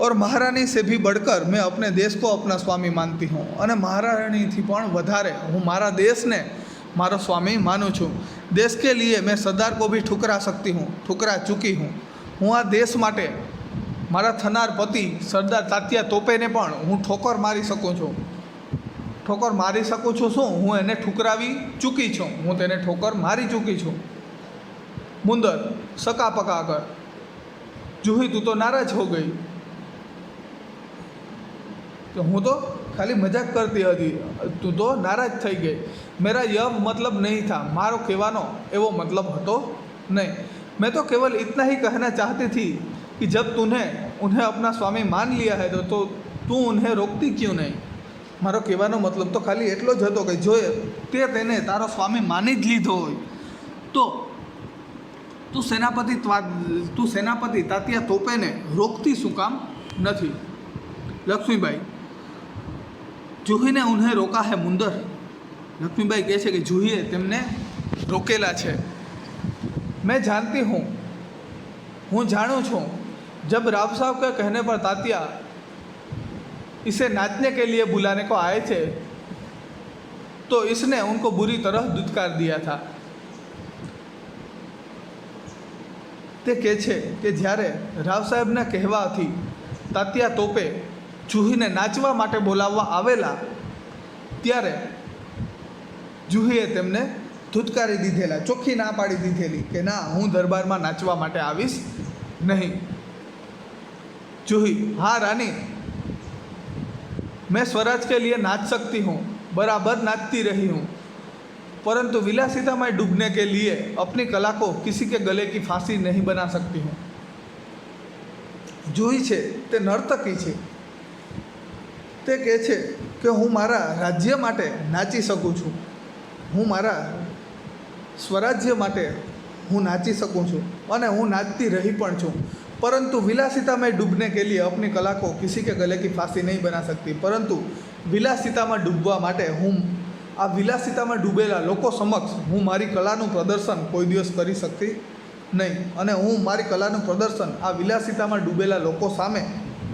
और महारानी से भी बढ़कर मैं अपने देश को अपना स्वामी मानती हूँ, अने महारानी थी पण वधारे हूँ मारा देश ने मारो स्वामी मानु छूँ। देश के लिए मैं सरदार को भी ठुकरा सकती हूँ, ठुकरा चूकी हूँ। हूँ आ देश माटे मारा थनार पति सरदार तात्या तोपे ने पण हूँ ठोकर मारी सकूँ छूँ। ठोकर मारी सकूँ छूँ शू? हूँ एने ठुकरावी चूकी छूँ, हूँ तेने ठोकर मारी चूकी छूँ। मुंदर सका पका कर, जूही तू तो नाराज हो गई। तो हूँ तो खाली मजाक करती थी, तू तो नाराज थई गई। मेरा यह मतलब नहीं था, मारो कहवानो एवो मतलब हतो नहीं। मैं तो केवल इतना ही कहना चाहती थी कि जब तूने उन्हें अपना स्वामी मान लिया है तो तू उन्हें रोकती क्यों नहीं। मारो कहवानो मतलब तो खाली एटलो ज हतो कि जो ते तेने तारो स्वामी मानी ज लीधो होय तो तू सेनापति तात्या तोपे ने रोकती शू काम नहीं। लक्ष्मीबाई, जूही ने उन्हें रोका है मुंदर। लक्ष्मीबाई कहे कि जूहीए तेमने रोकेला छे। मैं जानती हूँ, हूँ जानूँ छूँ, जब राव साहब के कहने पर तात्या इसे नाचने के लिए बुलाने को आए थे तो इसने उनको बुरी तरह दुत्कार दिया था। ते कहे छे कि ज्यारे राव साहेब ने कहेवाथी तात्या तोपे जूही ने नाचवा माटे बोलाववा आवेला त्यारे જુહીએ તેમને ધૂતકારી દીધેલા, ચોખ્ખી ના પાડી દીધેલી કે ના, હું દરબારમાં નાચવા માટે આવીશ નહીં. जूही, हाँ रानी, मैं स्वराज के लिए नाच सकती हूँ, बराबर नाचती रही हूँ, परंतु विलासिता में डूबने के लिए अपनी कला को किसी के गले की फांसी नहीं बना सकती हूँ. जूही છે તે નર્તકી છે. તે કહે છે કે હું મારા રાજ્ય માટે નાચી શકું છું, હું મારા સ્વરાજ્ય માટે હું નાચી શકું છું અને હું નાચતી રહી પણ છું, परंतु विलासिता में डूबने के लिए अपनी कला को किसी के गले की फांसी नहीं बना सकती. परंतु विलासिता में डूबवा माटे हूँ आ विलासिता में डूबेला लोको समक्ष हूँ मारी कलाનું प्रदर्शन कोई दिवस કરી શકતી નહીં, અને હું મારી કલાનું પ્રદર્શન આ વિલાસિતામાં ડૂબેલા લોકો સામે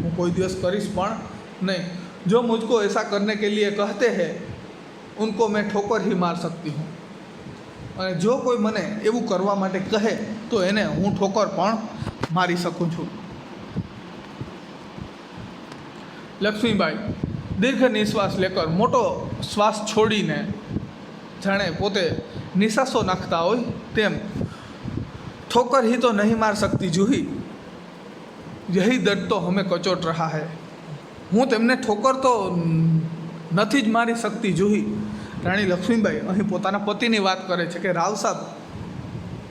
હું કોઈ દિવસ કરીશ પણ નહીં. जो मुझको ऐसा करने के लिए कहते हैं उनको मैं ठोकर ही मार सकती हूँ, અને જો કોઈ મને એવું કરવા માટે કહે તો એને હું ઠોકર પણ મારી શકું છું. લક્ષ્મીબાઈ દીર્ઘ નિશ્વાસ લેકર મોટો શ્વાસ છોડીને જાણે પોતે નિશ્વાસો નાખતા હોય તેમ, ठोकर ही तो नहीं मार सकती जूही, यही दर्द तो हमें कचोट रहा है. હું તેમને ઠોકર તો નથી જ મારી શકતી જૂહી. રાણી લક્ષ્મીબાઈ અહીં પોતાના પતિની વાત કરે છે કે રાવ સાહેબ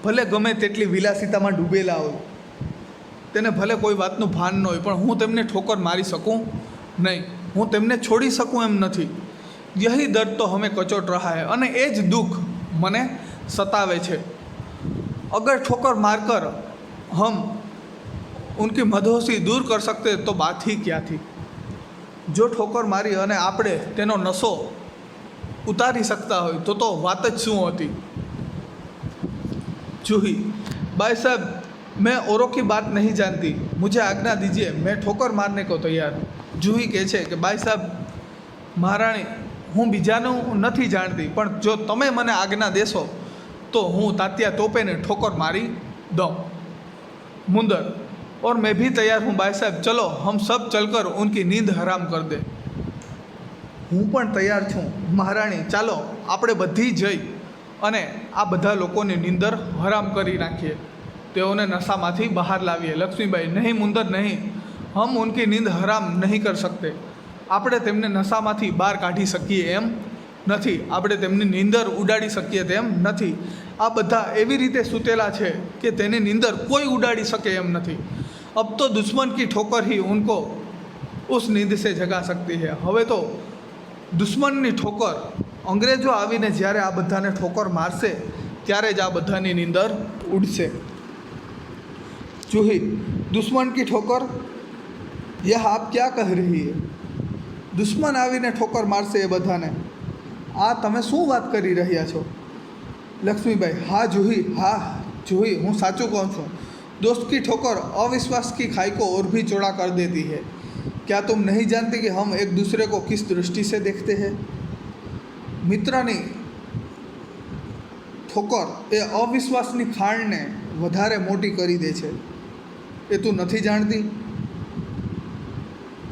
ભલે ગમે તેટલી વિલાસિતામાં ડૂબેલા હોય, તેને ભલે કોઈ વાતનું ભાન ન હોય, પણ હું તેમને ઠોકર મારી શકું નહીં, હું તેમને છોડી શકું એમ નથી. યહી દર્દ તો હમે કચોટ રહા હૈ, અને એ જ દુઃખ મને સતાવે છે. અગર ठोकर मारकर हम उनकी मदहोशी दूर कर सकते तो बात ही क्या थी. જો ઠોકર મારી અને આપણે તેનો નશો ઉતારી શકતા હોય તો વાત જ શું હતી. जूही, भाई साहब मैं औरों की बात नहीं जानती, मुझे आज्ञा दीजिए, मैं ठोकर मारने को तैयार हूँ. जूही કહે છે કે ભાઈ સાહેબ મહારાણી, હું બીજાનું નથી જાણતી, પણ જો તમે મને આજ્ઞા દેશો तो हूँ तात्या तोपे ने ठोकर मारी दो. मुंदर, और मैं भी तैयार हूँ भाई साहब, चलो हम सब चलकर उनकी नींद हराम कर दे. हूँ पण तैयार छूँ महाराणी, चालो આપણે બધી જઈ અને આ બધા લોકોની નીંદર હરામ કરી નાખીએ, તેઓને નશામાંથી બહાર લાવીએ. લક્ષ્મીબાઈ, નહીં મુંદર નહીં, હમ ઉનકી નીંદ હરામ નહીં કર શકતે. આપણે તેમને નશામાંથી બહાર કાઢી શકીએ એમ નથી, આપણે તેમની નીંદર ઉડાડી શકીએ તેમ નથી. આ બધા એવી રીતે સૂતેલા છે કે તેની નીંદર કોઈ ઉડાડી શકે એમ નથી. अब तो दुश्मन की ठोकर ही उनको उस नींद से जगा सकती है. હવે તો દુશ્મનની ઠોકર, અંગ્રેજો આવીને જ્યારે આ બધાને ઠોકર મારશે ત્યારે જ આ બધાની નીંદર ઉડશે. जूही, दुश्मन की ठोकर, यह आप क्या कह रही है. દુશ્મન આવીને ઠોકર મારશે એ બધાને, આ તમે શું વાત કરી રહ્યા છો. લક્ષ્મીબાઈ, हाँ जूही, हाँ जूही, હું સાચું કહું છું. दोस्त की ठोकर अविश्वास की खाई को और भी चौड़ा कर देती है. क्या तुम नहीं जानते कि हम एक दूसरे को किस दृष्टि से देखते हैं. મિત્રની ઠોકર એ અવિશ્વાસની ખાણને વધારે મોટી કરી દે છે, એ તું નથી જાણતી.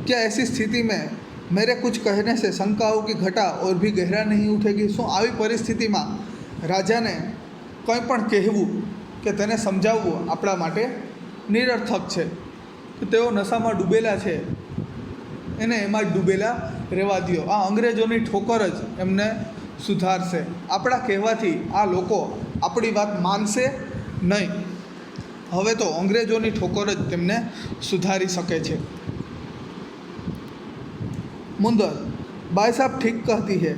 क्या ऐसी स्थिति में मेरे कुछ कहने से शंकाओं की घटा और भी गहरा नहीं उठेगी. શું આવી પરિસ્થિતિમાં રાજાને કંઈ પણ કહેવું કે તેને સમજાવવું આપણા માટે નિરર્થક છે. કે તેઓ નશામાં ડૂબેલા છે, એને એમાં જ ડૂબેલા રહેવા દો. આ અંગ્રેજોની ઠોકર જ એમને સુધારશે. આપણા કહેવાથી આ લોકો આપણી વાત માનશે નહીં. હવે તો અંગ્રેજોની ઠોકર જ તેમને સુધારી શકે છે. मुंदर, भाई साहब ठीक कहती है,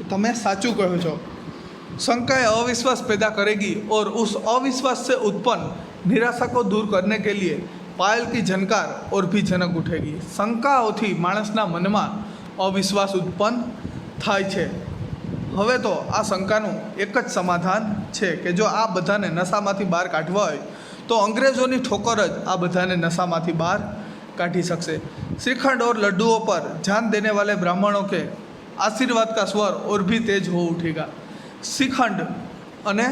તમે સાચું કહો છો. शंका अविश्वास पैदा करेगी और उस अविश्वास से उत्पन्न निराशा को दूर करने के लिए पायल की झनकार और भी झनक उठेगी. शंकाओथी माणसना मनमा अविश्वास उत्पन्न थाय छे. હવે તો આ શંકાનું એક જ સમાધાન છે કે જો આ બધાને નશામાંથી બહાર કાઢવા હોય તો અંગ્રેજોની ઠોકર જ આ બધાને નશામાંથી બહાર काटी सकते. श्रीखंड और लड्डुओं पर जान देने वाले ब्राह्मणों के आशीर्वाद का स्वर और भी तेज हो उठेगा. श्रीखंड અને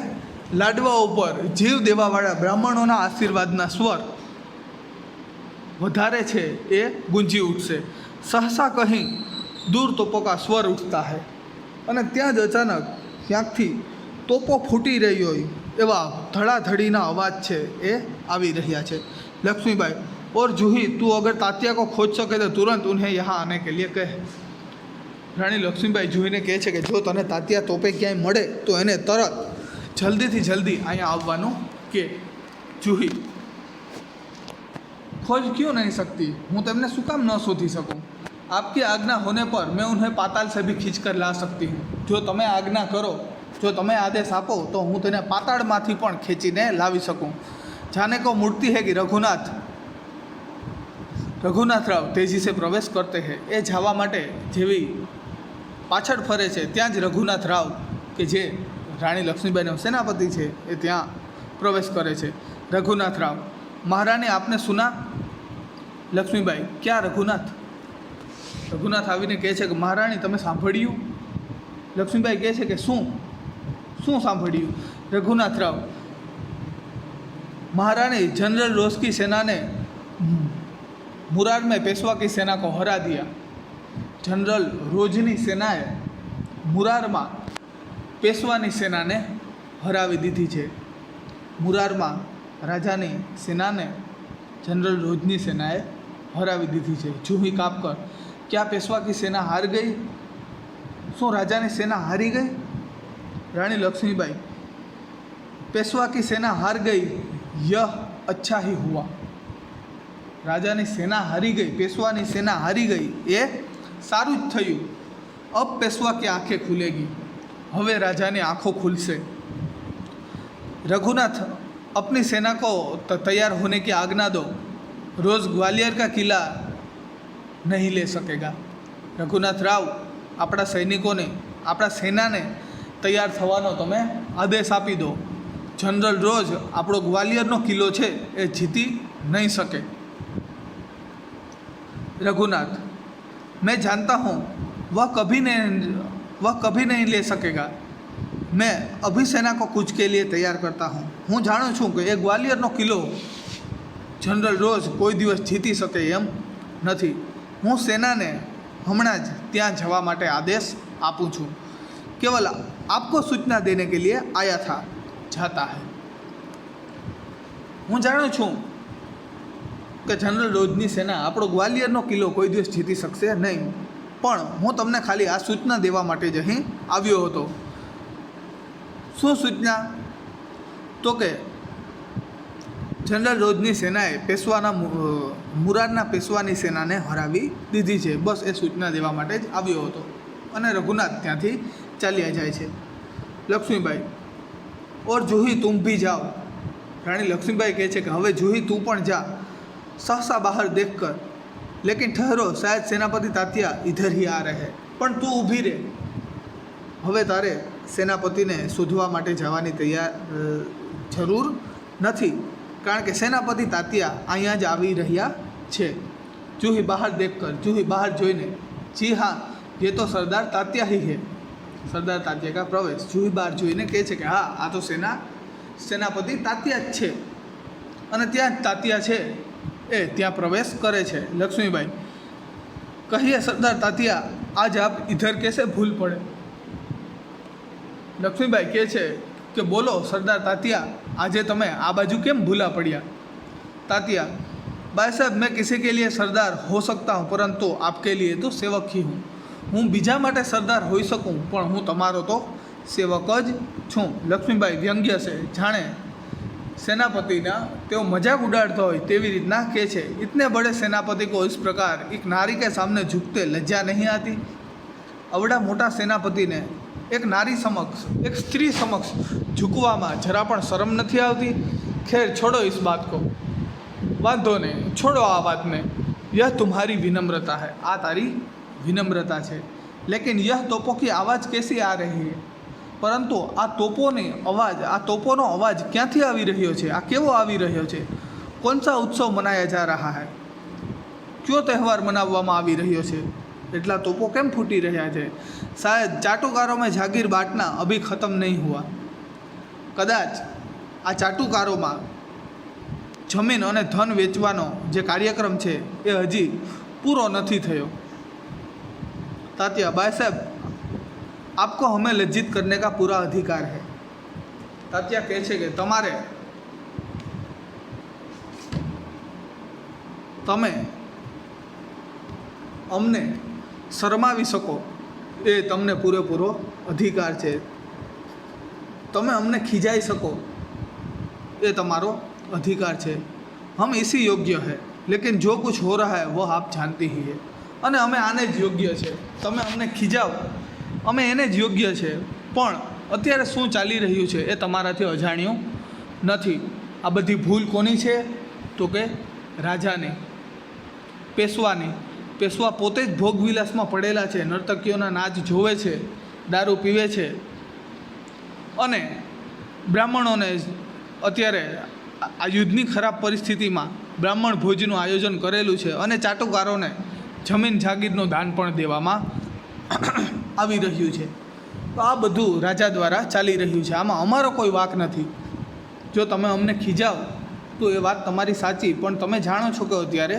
લાડવાઓ પર જીવ દેવાવાળા બ્રાહ્મણોના આશીર્વાદના સ્વર વધારે છે એ ગુંજી ઉઠશે. સહસા કહી દૂર તોપો કા સ્વર ઉઠતા હૈ. અને ત્યાં જ અચાનક ક્યાંકથી તોપો ફૂટી રહી હોય એવા ધડાધડીના અવાજ છે એ આવી રહ્યા છે। लक्ष्मीबाई, और जूही तू अगर तात्या को खोज सके तो तुरंत उन्हें यहाँ आने के लिए कहे। रानी लक्ष्मीबाई जूहीने कहे છે કે જો તને તાત્યા તોપે ક્યાંય મળે તો એને તરત જલ્દીથી જલ્દી અહીંયા આવવાનું કે। जूही, खोज क्यों नहीं सकती? हूँ तेमने શું કામ ન શોધી શકું? आपकी आज्ञा होने पर मैं उन्हें पाताल से भी खींच कर ला सकती हूँ। जो તમે આજ્ઞા કરો, જો તમે આદેશ આપો તો હું તેને પાતાળમાંથી પણ ખેંચીને લાવી શકું। जाने को मूर्ति है कि रघुनाथ राव तेजी से प्रवेश करते हैं। ए जावा माटे जेवी पाछळ फरे छे त्यां ज रघुनाथ राव के जे राणी लक्ष्मीबाईनो सेनापति है ए त्यां प्रवेश करे छे। रघुनाथ राव, महारानी आपने सुना? लक्ष्मीबाई, क्या रघुनाथ? रघुनाथ आवीने कहे छे कि महारानी तमे सांभळ्युं? लक्ष्मीबाई कहे छे कि शुं सांभळ्युं? रघुनाथ राव, महारानी जनरल रोज की सेना ने मुरार में पेशवा की सेना को हरा दिया। जनरल रोजनी सेनाए मुरार में पेशवानी सेना ने हरावी दीधी है। मुरार में राजानी सेना ने जनरल रोजनी सेनाए हरावी दीधी है। जूही कापकर, क्या पेशवा की सेना हार गई? शू राजानी सेना हारी गई? रानी लक्ष्मीबाई, पेशवा की सेना हार गई, यह अच्छा ही हुआ। राजानी सेना हारी गई, पेशवानी सेना हारी गई, ये सारू ज थयुं। अब पेशवा की आँखें खुलेगी, हवे राजानी आँखों खुलसे। रघुनाथ, अपनी सेना को तैयार होने की आज्ञा दो। रोज ग्वालियर का किला नहीं ले सकेगा। रघुनाथ राव, अपना सैनिकों ने, अपना सेना ने तैयार थवानो तमे आदेश आपी दो। जनरल रोज आपणो ग्वालियरनो किलो छे ए जीती नहीं सके। रघुनाथ, मैं जानता हूँ वह कभी नहीं ले सकेगा। मैं अभी सेना को कूच के लिए तैयार करता हूँ। हूँ जाणुं छूं कि ए ग्वालियरनो किलो जनरल रोज कोई दिवस जीती सके एम नथी। हूँ सेना ने हमणां ज त्यां जवा माटे आदेश आपूँ छूं। केवल आपको सूचना देने के लिए आया था, जाता है। हूँ जाणुं छूं कि जनरल रोजनी सेना आपणो ग्वालियरनो किलो कोई दिवस जीती शकशे नहीं, पण हूँ तमने खाली आ सूचना देवा माटे ज અહીં આવ્યો હતો। શું સૂચના? તો કે जनरल रोजनी सेनाए पेशवाना मुराરના पेशवानी सेनाने हरावी दीधी છે। बस ए सूचना देवा माटे ज આવ્યો હતો અને रघुनाथ ત્યાંથી ચાલ્યા જાય છે। लक्ष्मीबाई, और जूही तुम भी जाओ। रानी लक्ष्मीबाई कहे कि हवे जूही तू पण जा। सहसा बाहर देखकर, लेकिन ठहरो, शायद सेनापति तात्या इधर ही आ रहे। पण तू ऊभी रे, हवे तारे सेनापति ने शोधवा माटे जवानी तैयार जरूर नहीं, कारण के सेनापति तात्या अहींया ज आवी रह्या छे। जूही बाहर देखकर, जूही बाहर जोईने, जी हाँ, ये तो सरदार तात्या ही है। सरदार तात्या का प्रवेश। जूही बाहर जोईने कहे छे कि हाँ, आ तो सेनापति तात्या ज छे अने त्यां तात्या छे ए त्यां प्रवेश करे छे। लक्ष्मीबाई, कहिए सरदार तात्या, आज आप इधर कैसे भूल पड़े? लक्ष्मीबाई कहे छे कि बोलो सरदार तात्या, आजे तमे आ बाजू केम भूला पड़िया? तात्या, भाई साहब, मैं किसी के लिए सरदार हो सकता हूँ, परंतु आपके लिए तो सेवक ही हूँ। हूँ बीजा माटे सरदार होई सकूँ, पण हूँ तमारो तो सेवक ज छूँ। लक्ष्मीबाई व्यंग्य से जाने सेनापतिना तेओ मजाक उड़ाड़ता होय तेवी रीतना कहे छे, इतने बड़े सेनापति को इस प्रकार एक नारी के सामने झुकते लज्जा नहीं आती? अवड़ा मोटा सेनापति ने एक नारी समक्ष, एक स्त्री समक्ष झुकवामां जरा पण शरम नहीं आती? खैर, छोड़ो इस बात को, वांधो नहीं, छोड़ो आ बात ने। यह तुम्हारी विनम्रता है, आ तारी विनम्रता है। लेकिन यह तोपों की आवाज़ कैसी आ रही है? परंतु आ तोपोनी अवाज, आ तोपोनो अवाज क्यांथी आवी रह्यो छे? आ केवो आवी रह्यो छे? कौन सा उत्सव मनाया जा रहा है? क्यों तहेवार मनाववामां आवी रह्यो छे? एटला तोपो केम फूटी रह्या छे? शायद चाटुकारों में जागीर बांटना अभी ख़त्म नहीं हुआ। कदाच आ चाटुकारों में जमीन और धन वेचवानो जे कार्यक्रम है ये हजी पूरो नहीं थयो। तात्या, भाई साहब, आपको हमें लज्जित करने का पूरा अधिकार है। तात्या કહે છે કે તમે અમને શરમાવી શકો એ તમને પૂરેપૂરો અધિકાર છે। તમે અમને ખીજાઈ શકો એ તમારો अधिकार है। हम इसी योग्य है, लेकिन जो कुछ हो रहा है वो आप जानती ही है। અને અમે આને જ યોગ્ય છે। તમે અમને ખીજાવો, અમે એને જ યોગ્ય છે, પણ અત્યારે શું ચાલી રહ્યું છે એ તમારાથી અજાણ્યું નથી। આ બધી ભૂલ કોની છે? તો કે રાજાની, પેશવાની। પેશવા પોતે જ ભોગવિલાસમાં પડેલા છે, નર્તકીઓના નાચ જોવે છે, દારૂ પીવે છે, અને બ્રાહ્મણોને અત્યારે આ યુદ્ધની ખરાબ પરિસ્થિતિમાં બ્રાહ્મણ ભોજનું આયોજન કરેલું છે, અને ચાટુકારોને જમીન જાગીરનું દાન પણ દેવામાં આવી રહ્યું છે। તો આ બધું રાજા દ્વારા ચાલી રહ્યું છે, આમાં અમારો કોઈ વાંક નથી। જો તમે અમને ખીજાવ તો એ વાત તમારી સાચી, પણ તમે જાણો છો કે અત્યારે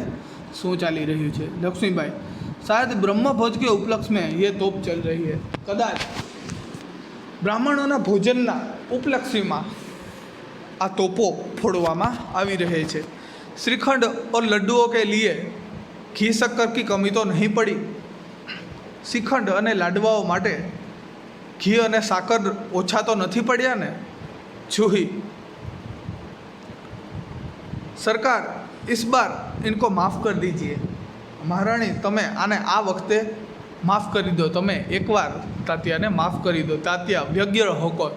શું ચાલી રહ્યું છે। લક્ષ્મીબાઈ, શાયદ બ્રહ્મભોજ કે ઉપલક્ષ में ये तोप चल रही है। કદાચ બ્રાહ્મણોના ભોજનના ઉપલક્ષીમાં આ તોપો ફોડવામાં આવી રહે છે। श्रीखंड और लड्डुओं के लिए घी शक्कर की कमी तो नहीं पड़ी। श्रीखंड અને લાડવાઓ માટે ઘી અને સાકર ઓછા તો નથી પડ્યા ને? જૂહી, સરકાર इस बार इनको माफ़ कर दीजिए। મહારાણી, તમે આને આ વખતે માफ़ કરી દો। તમે એકવાર તાત્યાને માफ़ કરી દો। તાત્યા વ્યગ્ર હોकर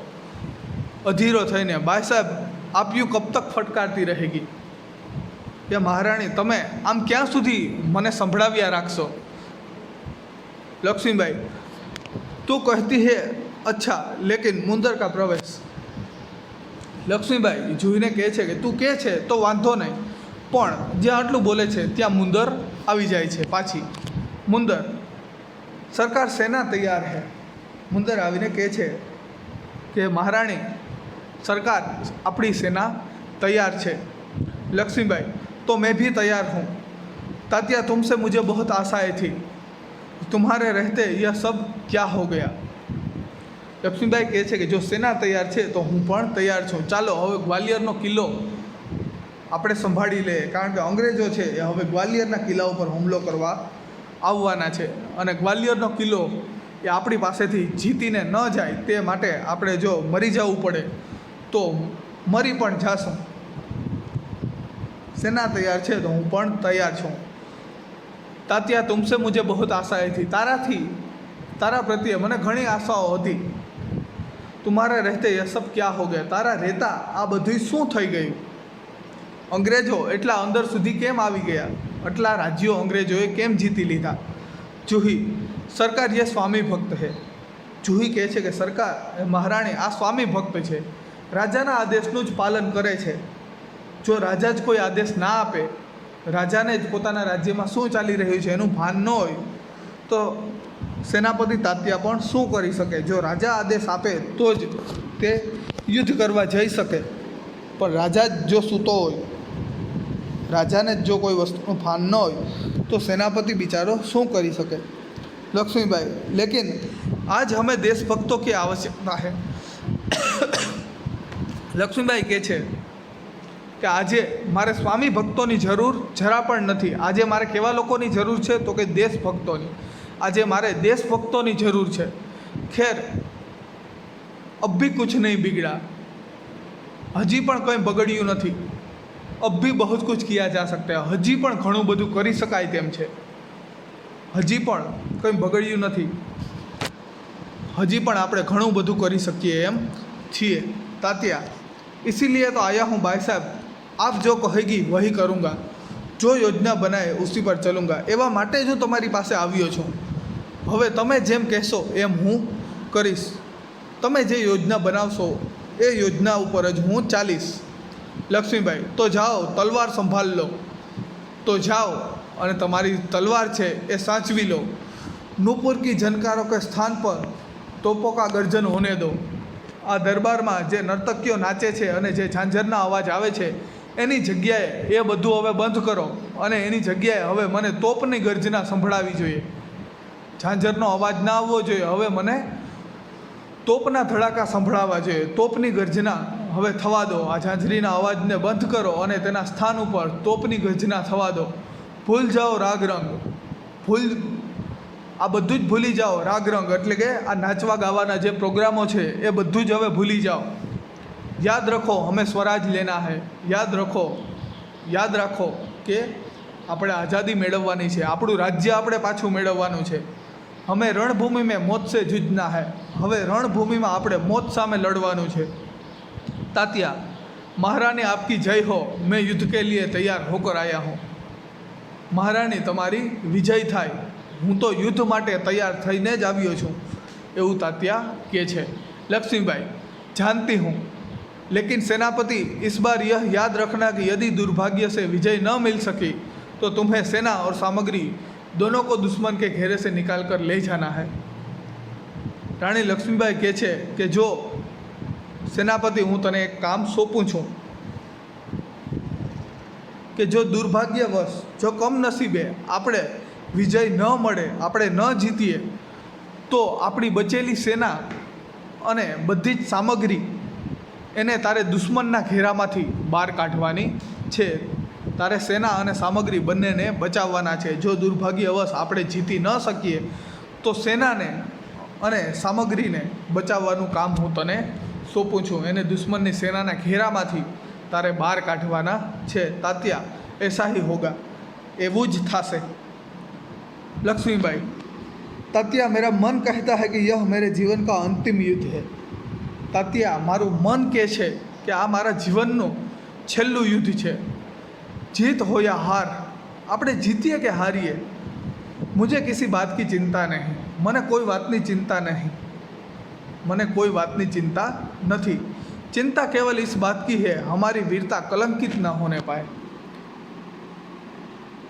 અધીરો થઈને, ભાઈ સાહેબ आप यूँ कब तक फटकारती रहेगी? या महाराणी, તમે આમ ક્યાં સુધી મને સંભળાવ્યા રાખશો? लक्ष्मीबाई, तू कहती है अच्छा, लेकिन मुंदर का प्रवेश। લક્ષ્મીબાઈ જૂહીને કહે છે કે તું કહે છે તો વાંધો નહીં, પણ જ્યાં આટલું બોલે છે ત્યાં મુંદર આવી જાય છે પાછી। મુંદર, સરકાર સેના તૈયાર है। મુંદર આવીને કહે છે કે મહારાણી, सरकार अपनी सेना तैयार है। लक्ष्मीबाई, तो मैं भी तैयार हूँ। तात्या, तुमसे मुझे बहुत आशाएं थी, तुम्हारे रहते यह सब क्या हो गया? लक्ष्मीबाई કહે છે કે જો સેના તૈયાર છે તો હું પણ તૈયાર છું। ચાલો હવે ગ્વાલિયરનો કિલ્લો આપણે સંભાળી લઈએ, કારણ કે અંગ્રેજો છે એ હવે ગ્વાલિયરના કિલ્લા ઉપર હુમલો કરવા આવવાના છે, અને ગ્વાલિયરનો કિલ્લો એ આપણી પાસેથી જીતીને ન જાય તે માટે આપણે જો મરી જવું પડે તો મરી પણ જાશું। सेना तैयार है तो हूँ पण तैयार छूँ। तात्या, तुमसे मुझे बहुत आशाएं थी, तारा प्रत्ये मने घणी आशाओं हती। तुम्हारे रहते यह सब क्या हो गया? तारा रहता आ बधुं शुं थई गयुं? अंग्रेजों एटला अंदर सुधी केम आवी गया? आटला राज्यों अंग्रेजोए केम जीती लीधा? जूही, सरकार ये स्वामी भक्त है। जूही कहे छे के सरकार, महाराणी आ स्वामी भक्त है, राजाना आदेशनुं ज पालन करे छे। जो राजा ज कोई आदेश ना आपे, राजाने ज पोताना राज्यमां शुं चाली रह्युं छे एनुं भान न होय तो सेनापति तात्या पण शुं करी शके? जो राजा आदेश आपे तो ज ते युद्ध करवा जई शके, पण राजा जो सूतो होय, राजाने जो कोई वस्तुनुं भान न होय तो सेनापति बिचारो शुं करी शके? लक्ष्मीबाई, लेकिन आज हमें देशभक्तों की आवश्यकता है। लक्ष्मीबाई कहे छे कि आजे मारे स्वामी भक्तों की जरूर जरा पण नहीं। आजे मारे केवा लोगों की जरूर है तो कि देशभक्तों की। आजे मारे देशभक्तों की जरूर है। खैर, अब भी कुछ नहीं बिगड़ा, हजी पण कई बगड़्यु नहीं। अब भी बहुत कुछ किया जा सकता है, हजी पण घणुं बधुं करी शकाय तेम छे। हजी पण कई बगड़्यु नहीं, हजी पण आपणे घणुं बधुं करी शकीए एम छीए। तात्या, इसीलिए तो आया हूँ भाई साहब, आप जो कहेगी वही करूँगा, जो योजना बनाए उसी पर चलूँगा, एवा माटे जो तमारी पासे आव्यो छूँ। हवे तमे जेम कहेशो एम हूँ करीश। तमे जे योजना बनावशो ए योजना उपर ज हूँ चालीश। लक्ष्मीबाई, तो जाओ तलवार संभाल लो। तो जाओ और तमारी तलवार है ए साचवी लो। नूपुर की झनकारों के स्थान पर तोपों का गर्जन होने दो। आ दरबार में जे नर्तकीओ नाचे छे अने जे झांझरना अवाज आवे छे एनी जग्याए ए बधुं हवे बंध करो अने एनी जग्याए हवे मने तोपनी गर्जना संभळावी जोईए। झांझरनो अवाज ना आववो जोईए, हवे मने તોપના ધડાકા સંભળાવા જોઈએ, તોપની ગર્જના હવે થવા દો, આ ઝાંઝરીના અવાજને બંધ કરો અને તેના સ્થાન ઉપર તોપની ગર્જના થવા દો. ભૂલ જાઓ રાગ રંગ, આ બધું જ ભૂલી જાઓ. રાગ રંગ એટલે કે આ નાચવા ગાવાના જે પ્રોગ્રામો છે એ બધું જ હવે ભૂલી જાઓ. યાદ રખો હમે સ્વરાજ લેના હૈ, યાદ રાખો કે આપણે આઝાદી મેળવવાની છે, આપણું રાજ્ય આપણે પાછું મેળવવાનું છે. હમે રણભૂમિ મેં મોત સે જૂझना હૈ, હવે રણભૂમિમાં આપણે મોત સામે લડવાનું છે. તાત્યા મહારાણી આપકી જય હો, મેં યુદ્ધ કે લીએ તૈયાર હોકર આયા હું. મહારાણી તમારી વિજય થાય, હું તો યુદ્ધ માટે તૈયાર થઈને જ આવ્યો છું, એવું તાત્યા કહે છે. લક્ષ્મીબાઈ जानती हूँ, लेकिन सेनापति इस बार यह याद रखना कि यदि दुर्भाग्य से विजय न मिल सकी तो तुम्हें सेना और सामग्री दोनों को दुश्मन के घेरे से निकाल कर ले जाना है. रानी लक्ष्मीबाई કહે છે કે જો સેનાપતિ હું તને એક કામ સોંપું છું કે જો દુર્ભાગ્યવશ, જો કમનસીબે આપણે વિજય ન મળે, આપણે ન જીતીએ તો આપણી બચેલી સેના અને બધી જ સામગ્રી એને તારે દુશ્મનના ઘેરામાંથી બહાર કાઢવાની છે. તારે સેના અને સામગ્રી બંનેને બચાવવાના છે. જો દુર્ભાગ્યવશ આપણે જીતી ન શકીએ તો સેનાને અને સામગ્રીને બચાવવાનું કામ હું તને સોંપું છું, એને દુશ્મનની સેનાના ઘેરામાંથી તારે બહાર કાઢવાના છે. તાત્યા એસા હી હોગા, એવું જ થશે. લક્ષ્મીબાઈ તાત્યા મેરા મન કહેતા હૈ કે યહ મેરે જીવન કા અંતિમ યુદ્ધ હૈ. તાત્યા મારું મન કહે છે કે આ મારા જીવનનું છેલ્લું યુદ્ધ છે. જીત હો યા હાર, આપણે જીતીએ કે હારીએ, મુझे किसी बात की चिंता नहीं, મને કોઈ વાતની ચિંતા નહીં, મને કોઈ વાતની ચિંતા નથી. चिंता केवल इस बात की है हमारी वीरता कलंकित न होने पाए.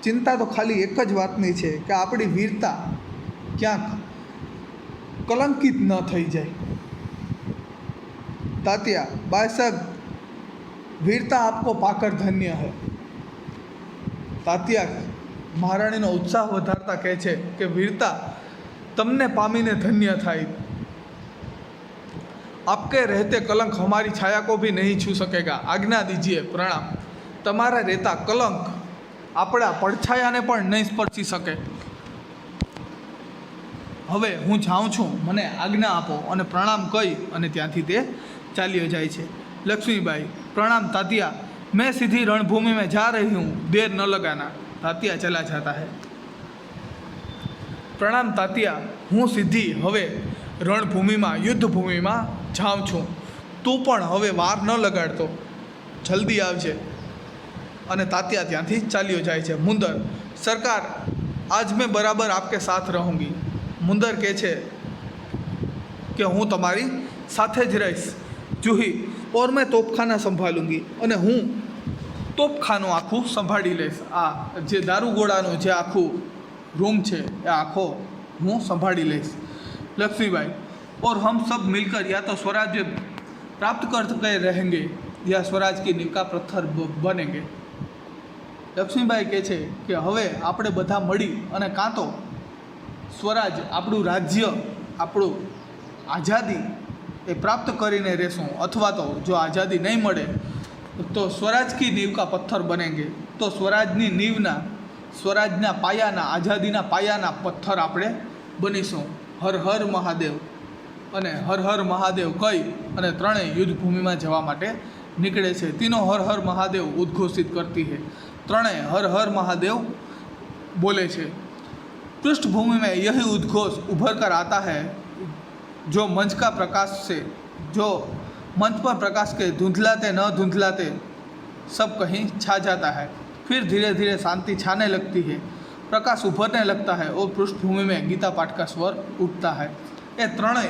ચિંતા તો ખાલી એક જ વાતની છે કે આપણી વીરતા ક્યાંક કલંકિત ન થઈ જાય. તાત્યા ભાઈ સાહેબ વીરતા આપકો પાકર ધન્ય है. તાત્યા મહારાણીનો ઉત્સાહ વધારતા કહે છે કે વીરતા તમને પામીને ધન્ય થાય. आपके रहते कलंक हमारी छाया को भी नहीं छू सकेगा, आज्ञा दीजिए. प्रणाम. તમારા રહેતા કલંક આપણા પડછાયાને પણ નહીં સ્પર્શી શકે. હવે હું જાઉં છું, મને આજ્ઞા આપો, અને પ્રણામ કહી અને ત્યાંથી તે ચાલ્યો જાય છે. લક્ષ્મીબાઈ प्रणाम तात्या, मैं सीधी रणभूमि में जा रही हूँ, देर न लगाना. तात्या चला जाता है. प्रणाम तात्या, હું સીધી હવે રણભૂમિમાં, યુદ્ધભૂમિમાં જાઉં છું, તું પણ હવે વાર ન લગાડતો, જલ્દી આવજે. અને તાત્યા ત્યાંથી ચાલ્યો જાય છે. મુંદર સરકાર આજ મેં બરાબર આપકે સાથ રહુંગી. મુંદર કહે છે કે હું તમારી સાથે જ રહીશ. જુહી ઓર મેં તોપખાના સંભાળુંગી, અને હું તોપખાનું આખું સંભાળી લઈશ. આ જે દારૂગોળાનું જે આખું રૂમ છે એ આખો હું સંભાળી લઈશ. लक्ष्मीबाई और हम सब मिलकर या तो स्वराज्य प्राप्त कर रहेंगे या स्वराज की नींव का पत्थर बनेंगे. લક્ષ્મીબાઈ કહે છે કે હવે આપણે બધા મળી અને કાં તો સ્વરાજ, આપણું રાજ્ય, આપણું આઝાદી એ પ્રાપ્ત કરીને રહેશું, અથવા તો જો આઝાદી નહીં મળે તો સ્વરાજ કી નીંવ કા પથ્થર બનેંગે, તો સ્વરાજની નીંવના, સ્વરાજના પાયાના, આઝાદીના પાયાના પથ્થર આપણે બનીશું. હર હર મહાદેવ. અને હર હર મહાદેવ કહી અને ત્રણેય યુદ્ધભૂમિમાં જવા માટે નીકળે છે. तीनों हर हर महादेव उद्घोषित करती है. ત્રણેય હર હર મહાદેવ બોલે છે. पृष्ठभूमि में यही उद्घोष उभर कर आता है जो मंच का प्रकाश से, जो मंच पर प्रकाश के धुंधलाते न धुंधलाते सब कहीं छा जाता है. फिर धीरे धीरे शांति छाने लगती है, प्रकाश उभरने लगता है और पृष्ठभूमि में गीता पाठ का स्वर उठता है. એ ત્રણેય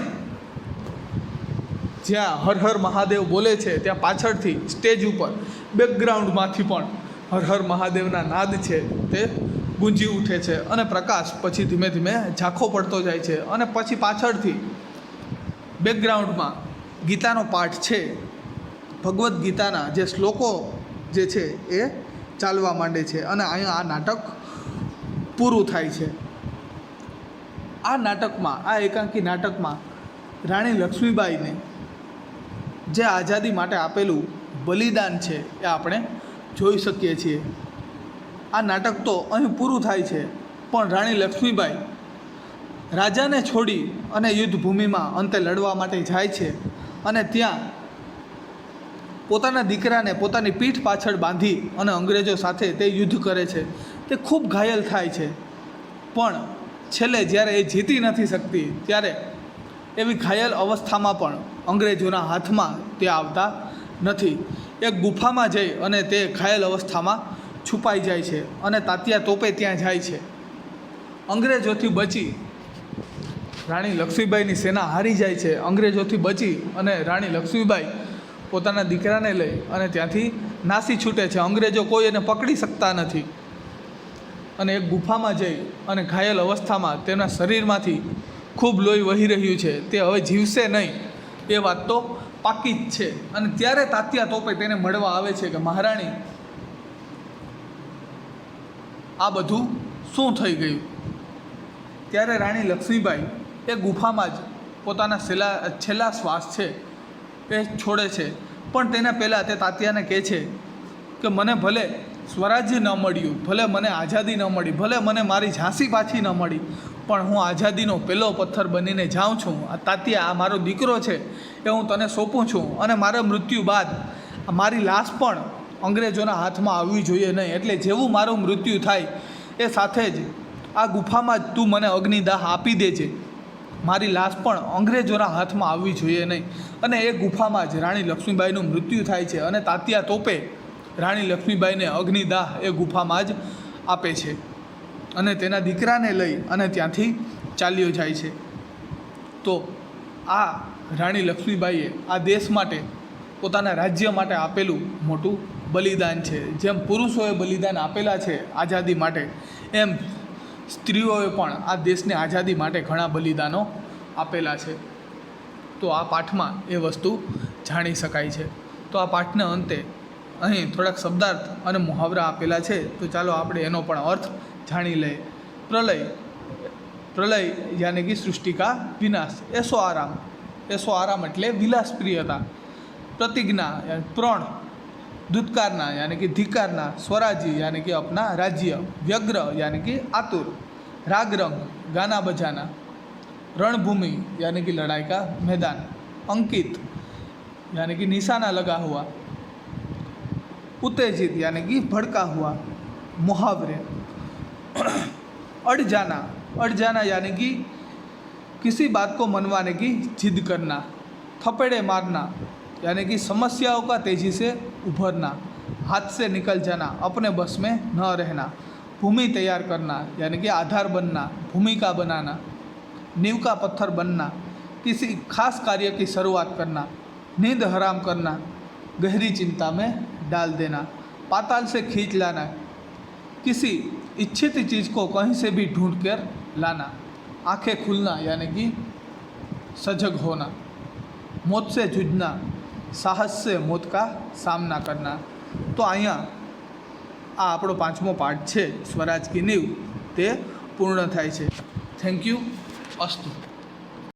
જ્યાં હર હર મહાદેવ બોલે છે ત્યાં પાછળથી સ્ટેજ ઉપર બેકગ્રાઉન્ડમાંથી પણ હર હર મહાદેવના નાદ છે તે ગુંજી ઉઠે છે, અને પ્રકાશ પછી ધીમે ધીમે ઝાંખો પડતો જાય છે, અને પછી પાછળથી બેકગ્રાઉન્ડમાં ગીતાનો પાઠ છે, ભગવદ્ ગીતાના જે શ્લોકો જે છે એ ચાલવા માંડે છે, અને અહીંયા આ નાટક પૂરું થાય છે. આ નાટકમાં, આ એકાંકી નાટકમાં રાણી લક્ષ્મીબાઈને જે આઝાદી માટે આપેલું બલિદાન છે એ આપણે જોઈ શકીએ છીએ. આ નાટક તો અહીં પૂરું થાય છે, પણ રાણી લક્ષ્મીબાઈ રાજાને છોડી અને યુદ્ધભૂમિમાં અંતે લડવા માટે જાય છે અને ત્યાં પોતાના દીકરાને પોતાની પીઠ પાછળ બાંધી અને અંગ્રેજો સાથે તે યુદ્ધ કરે છે. તે ખૂબ ઘાયલ થાય છે, પણ છેલ્લે જ્યારે એ જીતી નથી શકતી ત્યારે એવી ઘાયલ અવસ્થામાં પણ અંગ્રેજોના હાથમાં તે આવતા નથી. એક ગુફામાં જઈ અને તે ઘાયલ અવસ્થામાં છુપાઈ જાય છે અને તાત્યા તોપે ત્યાં જાય છે. અંગ્રેજોથી બચી રાણી લક્ષ્મીબાઈની સેના હારી જાય છે. અંગ્રેજોથી બચી અને રાણી લક્ષ્મીબાઈ પોતાના દીકરાને લઈ અને ત્યાંથી નાસી છૂટે છે. અંગ્રેજો કોઈ એને પકડી શકતા નથી અને એક ગુફામાં જઈ અને ઘાયલ અવસ્થામાં તેના શરીરમાંથી ખૂબ લોહી વહી રહ્યું છે. તે હવે જીવશે નહીં એ વાત તો પાકી જ છે. અને ત્યારે તાત્યા તોપે તેને મળવા આવે છે કે મહારાણી, આ બધું શું થઈ ગયું? ત્યારે રાણી લક્ષ્મીબાઈ એ ગુફામાં જ પોતાના છેલ્લા શ્વાસ છે એ છોડે છે. પણ તેના પહેલાં તે તાત્યાને કહે છે કે મને ભલે સ્વરાજ્ય ન મળ્યું, ભલે મને આઝાદી ન મળી, ભલે મને મારી ઝાંસી પાછી ન મળી, પણ હું આઝાદીનો પહેલો પથ્થર બનીને જાઉં છું. આ તાત્યા, આ મારો દીકરો છે એ હું તને સોંપું છું અને મારા મૃત્યુ બાદ મારી લાશ પણ અંગ્રેજોના હાથમાં આવવી જોઈએ નહીં. એટલે જેવું મારું મૃત્યુ થાય એ સાથે જ આ ગુફામાં જ તું મને અગ્નિદાહ આપી દેજે. મારી લાશ પણ અંગ્રેજોના હાથમાં આવવી જોઈએ નહીં. અને એ ગુફામાં જ રાણી લક્ષ્મીબાઈનું મૃત્યુ થાય છે અને તાત્યા તોપે રાણી લક્ષ્મીબાઈને અગ્નિદાહ એ ગુફામાં જ આપે છે અને તેના દીકરાને લઈ અને ત્યાંથી ચાલ્યો જાય છે. તો આ રાણી લક્ષ્મીબાઈએ આ દેશ માટે, પોતાના રાજ્ય માટે આપેલું મોટું બલિદાન છે. જેમ પુરુષોએ બલિદાન આપેલા છે આઝાદી માટે, એમ સ્ત્રીઓએ પણ આ દેશને આઝાદી માટે ઘણા બલિદાનો આપેલા છે. તો આ પાઠમાં એ વસ્તુ જાણી શકાય છે. તો આ પાઠના અંતે અહીં થોડાક શબ્દાર્થ અને મુહાવરા આપેલા છે, તો ચાલો આપણે એનો પણ અર્થ જાણી લઈએ. પ્રલય યાની કે સૃષ્ટિ કા વિનાશ. એસો આરામ એટલે વિલાસપ્રિયતા. प्रतिज्ञा यानी प्रण, दुत्कारना यानी कि धिकारना, स्वराज्य यानी कि अपना राज्य, व्यग्र यानी कि आतुर, राग रंग गाना बजाना, रणभूमि यानी कि लड़ाई का मैदान, अंकित यानी कि निशाना लगा हुआ, उत्तेजित यानी कि भड़का हुआ, मुहावरे, अड़ जाना यानी कि किसी बात को मनवाने की जिद करना, थपेड़े मारना यानी कि समस्याओं का तेज़ी से उभरना, हाथ से निकल जाना, अपने बस में न रहना, भूमि तैयार करना यानी कि आधार बनना, भूमिका बनाना, नींव का पत्थर बनना, किसी खास कार्य की शुरुआत करना, नींद हराम करना, गहरी चिंता में डाल देना, पाताल से खींच लाना, किसी इच्छित चीज़ को कहीं से भी ढूंढ कर लाना, आँखें खुलना यानी कि सजग होना, मौत से जूझना, साहस से मौत का सामना करना. तो अहींया आ आपणो 5मो पाठ छे स्वराज की नींव ते पूर्ण थाय छे. Thank you. अस्तु.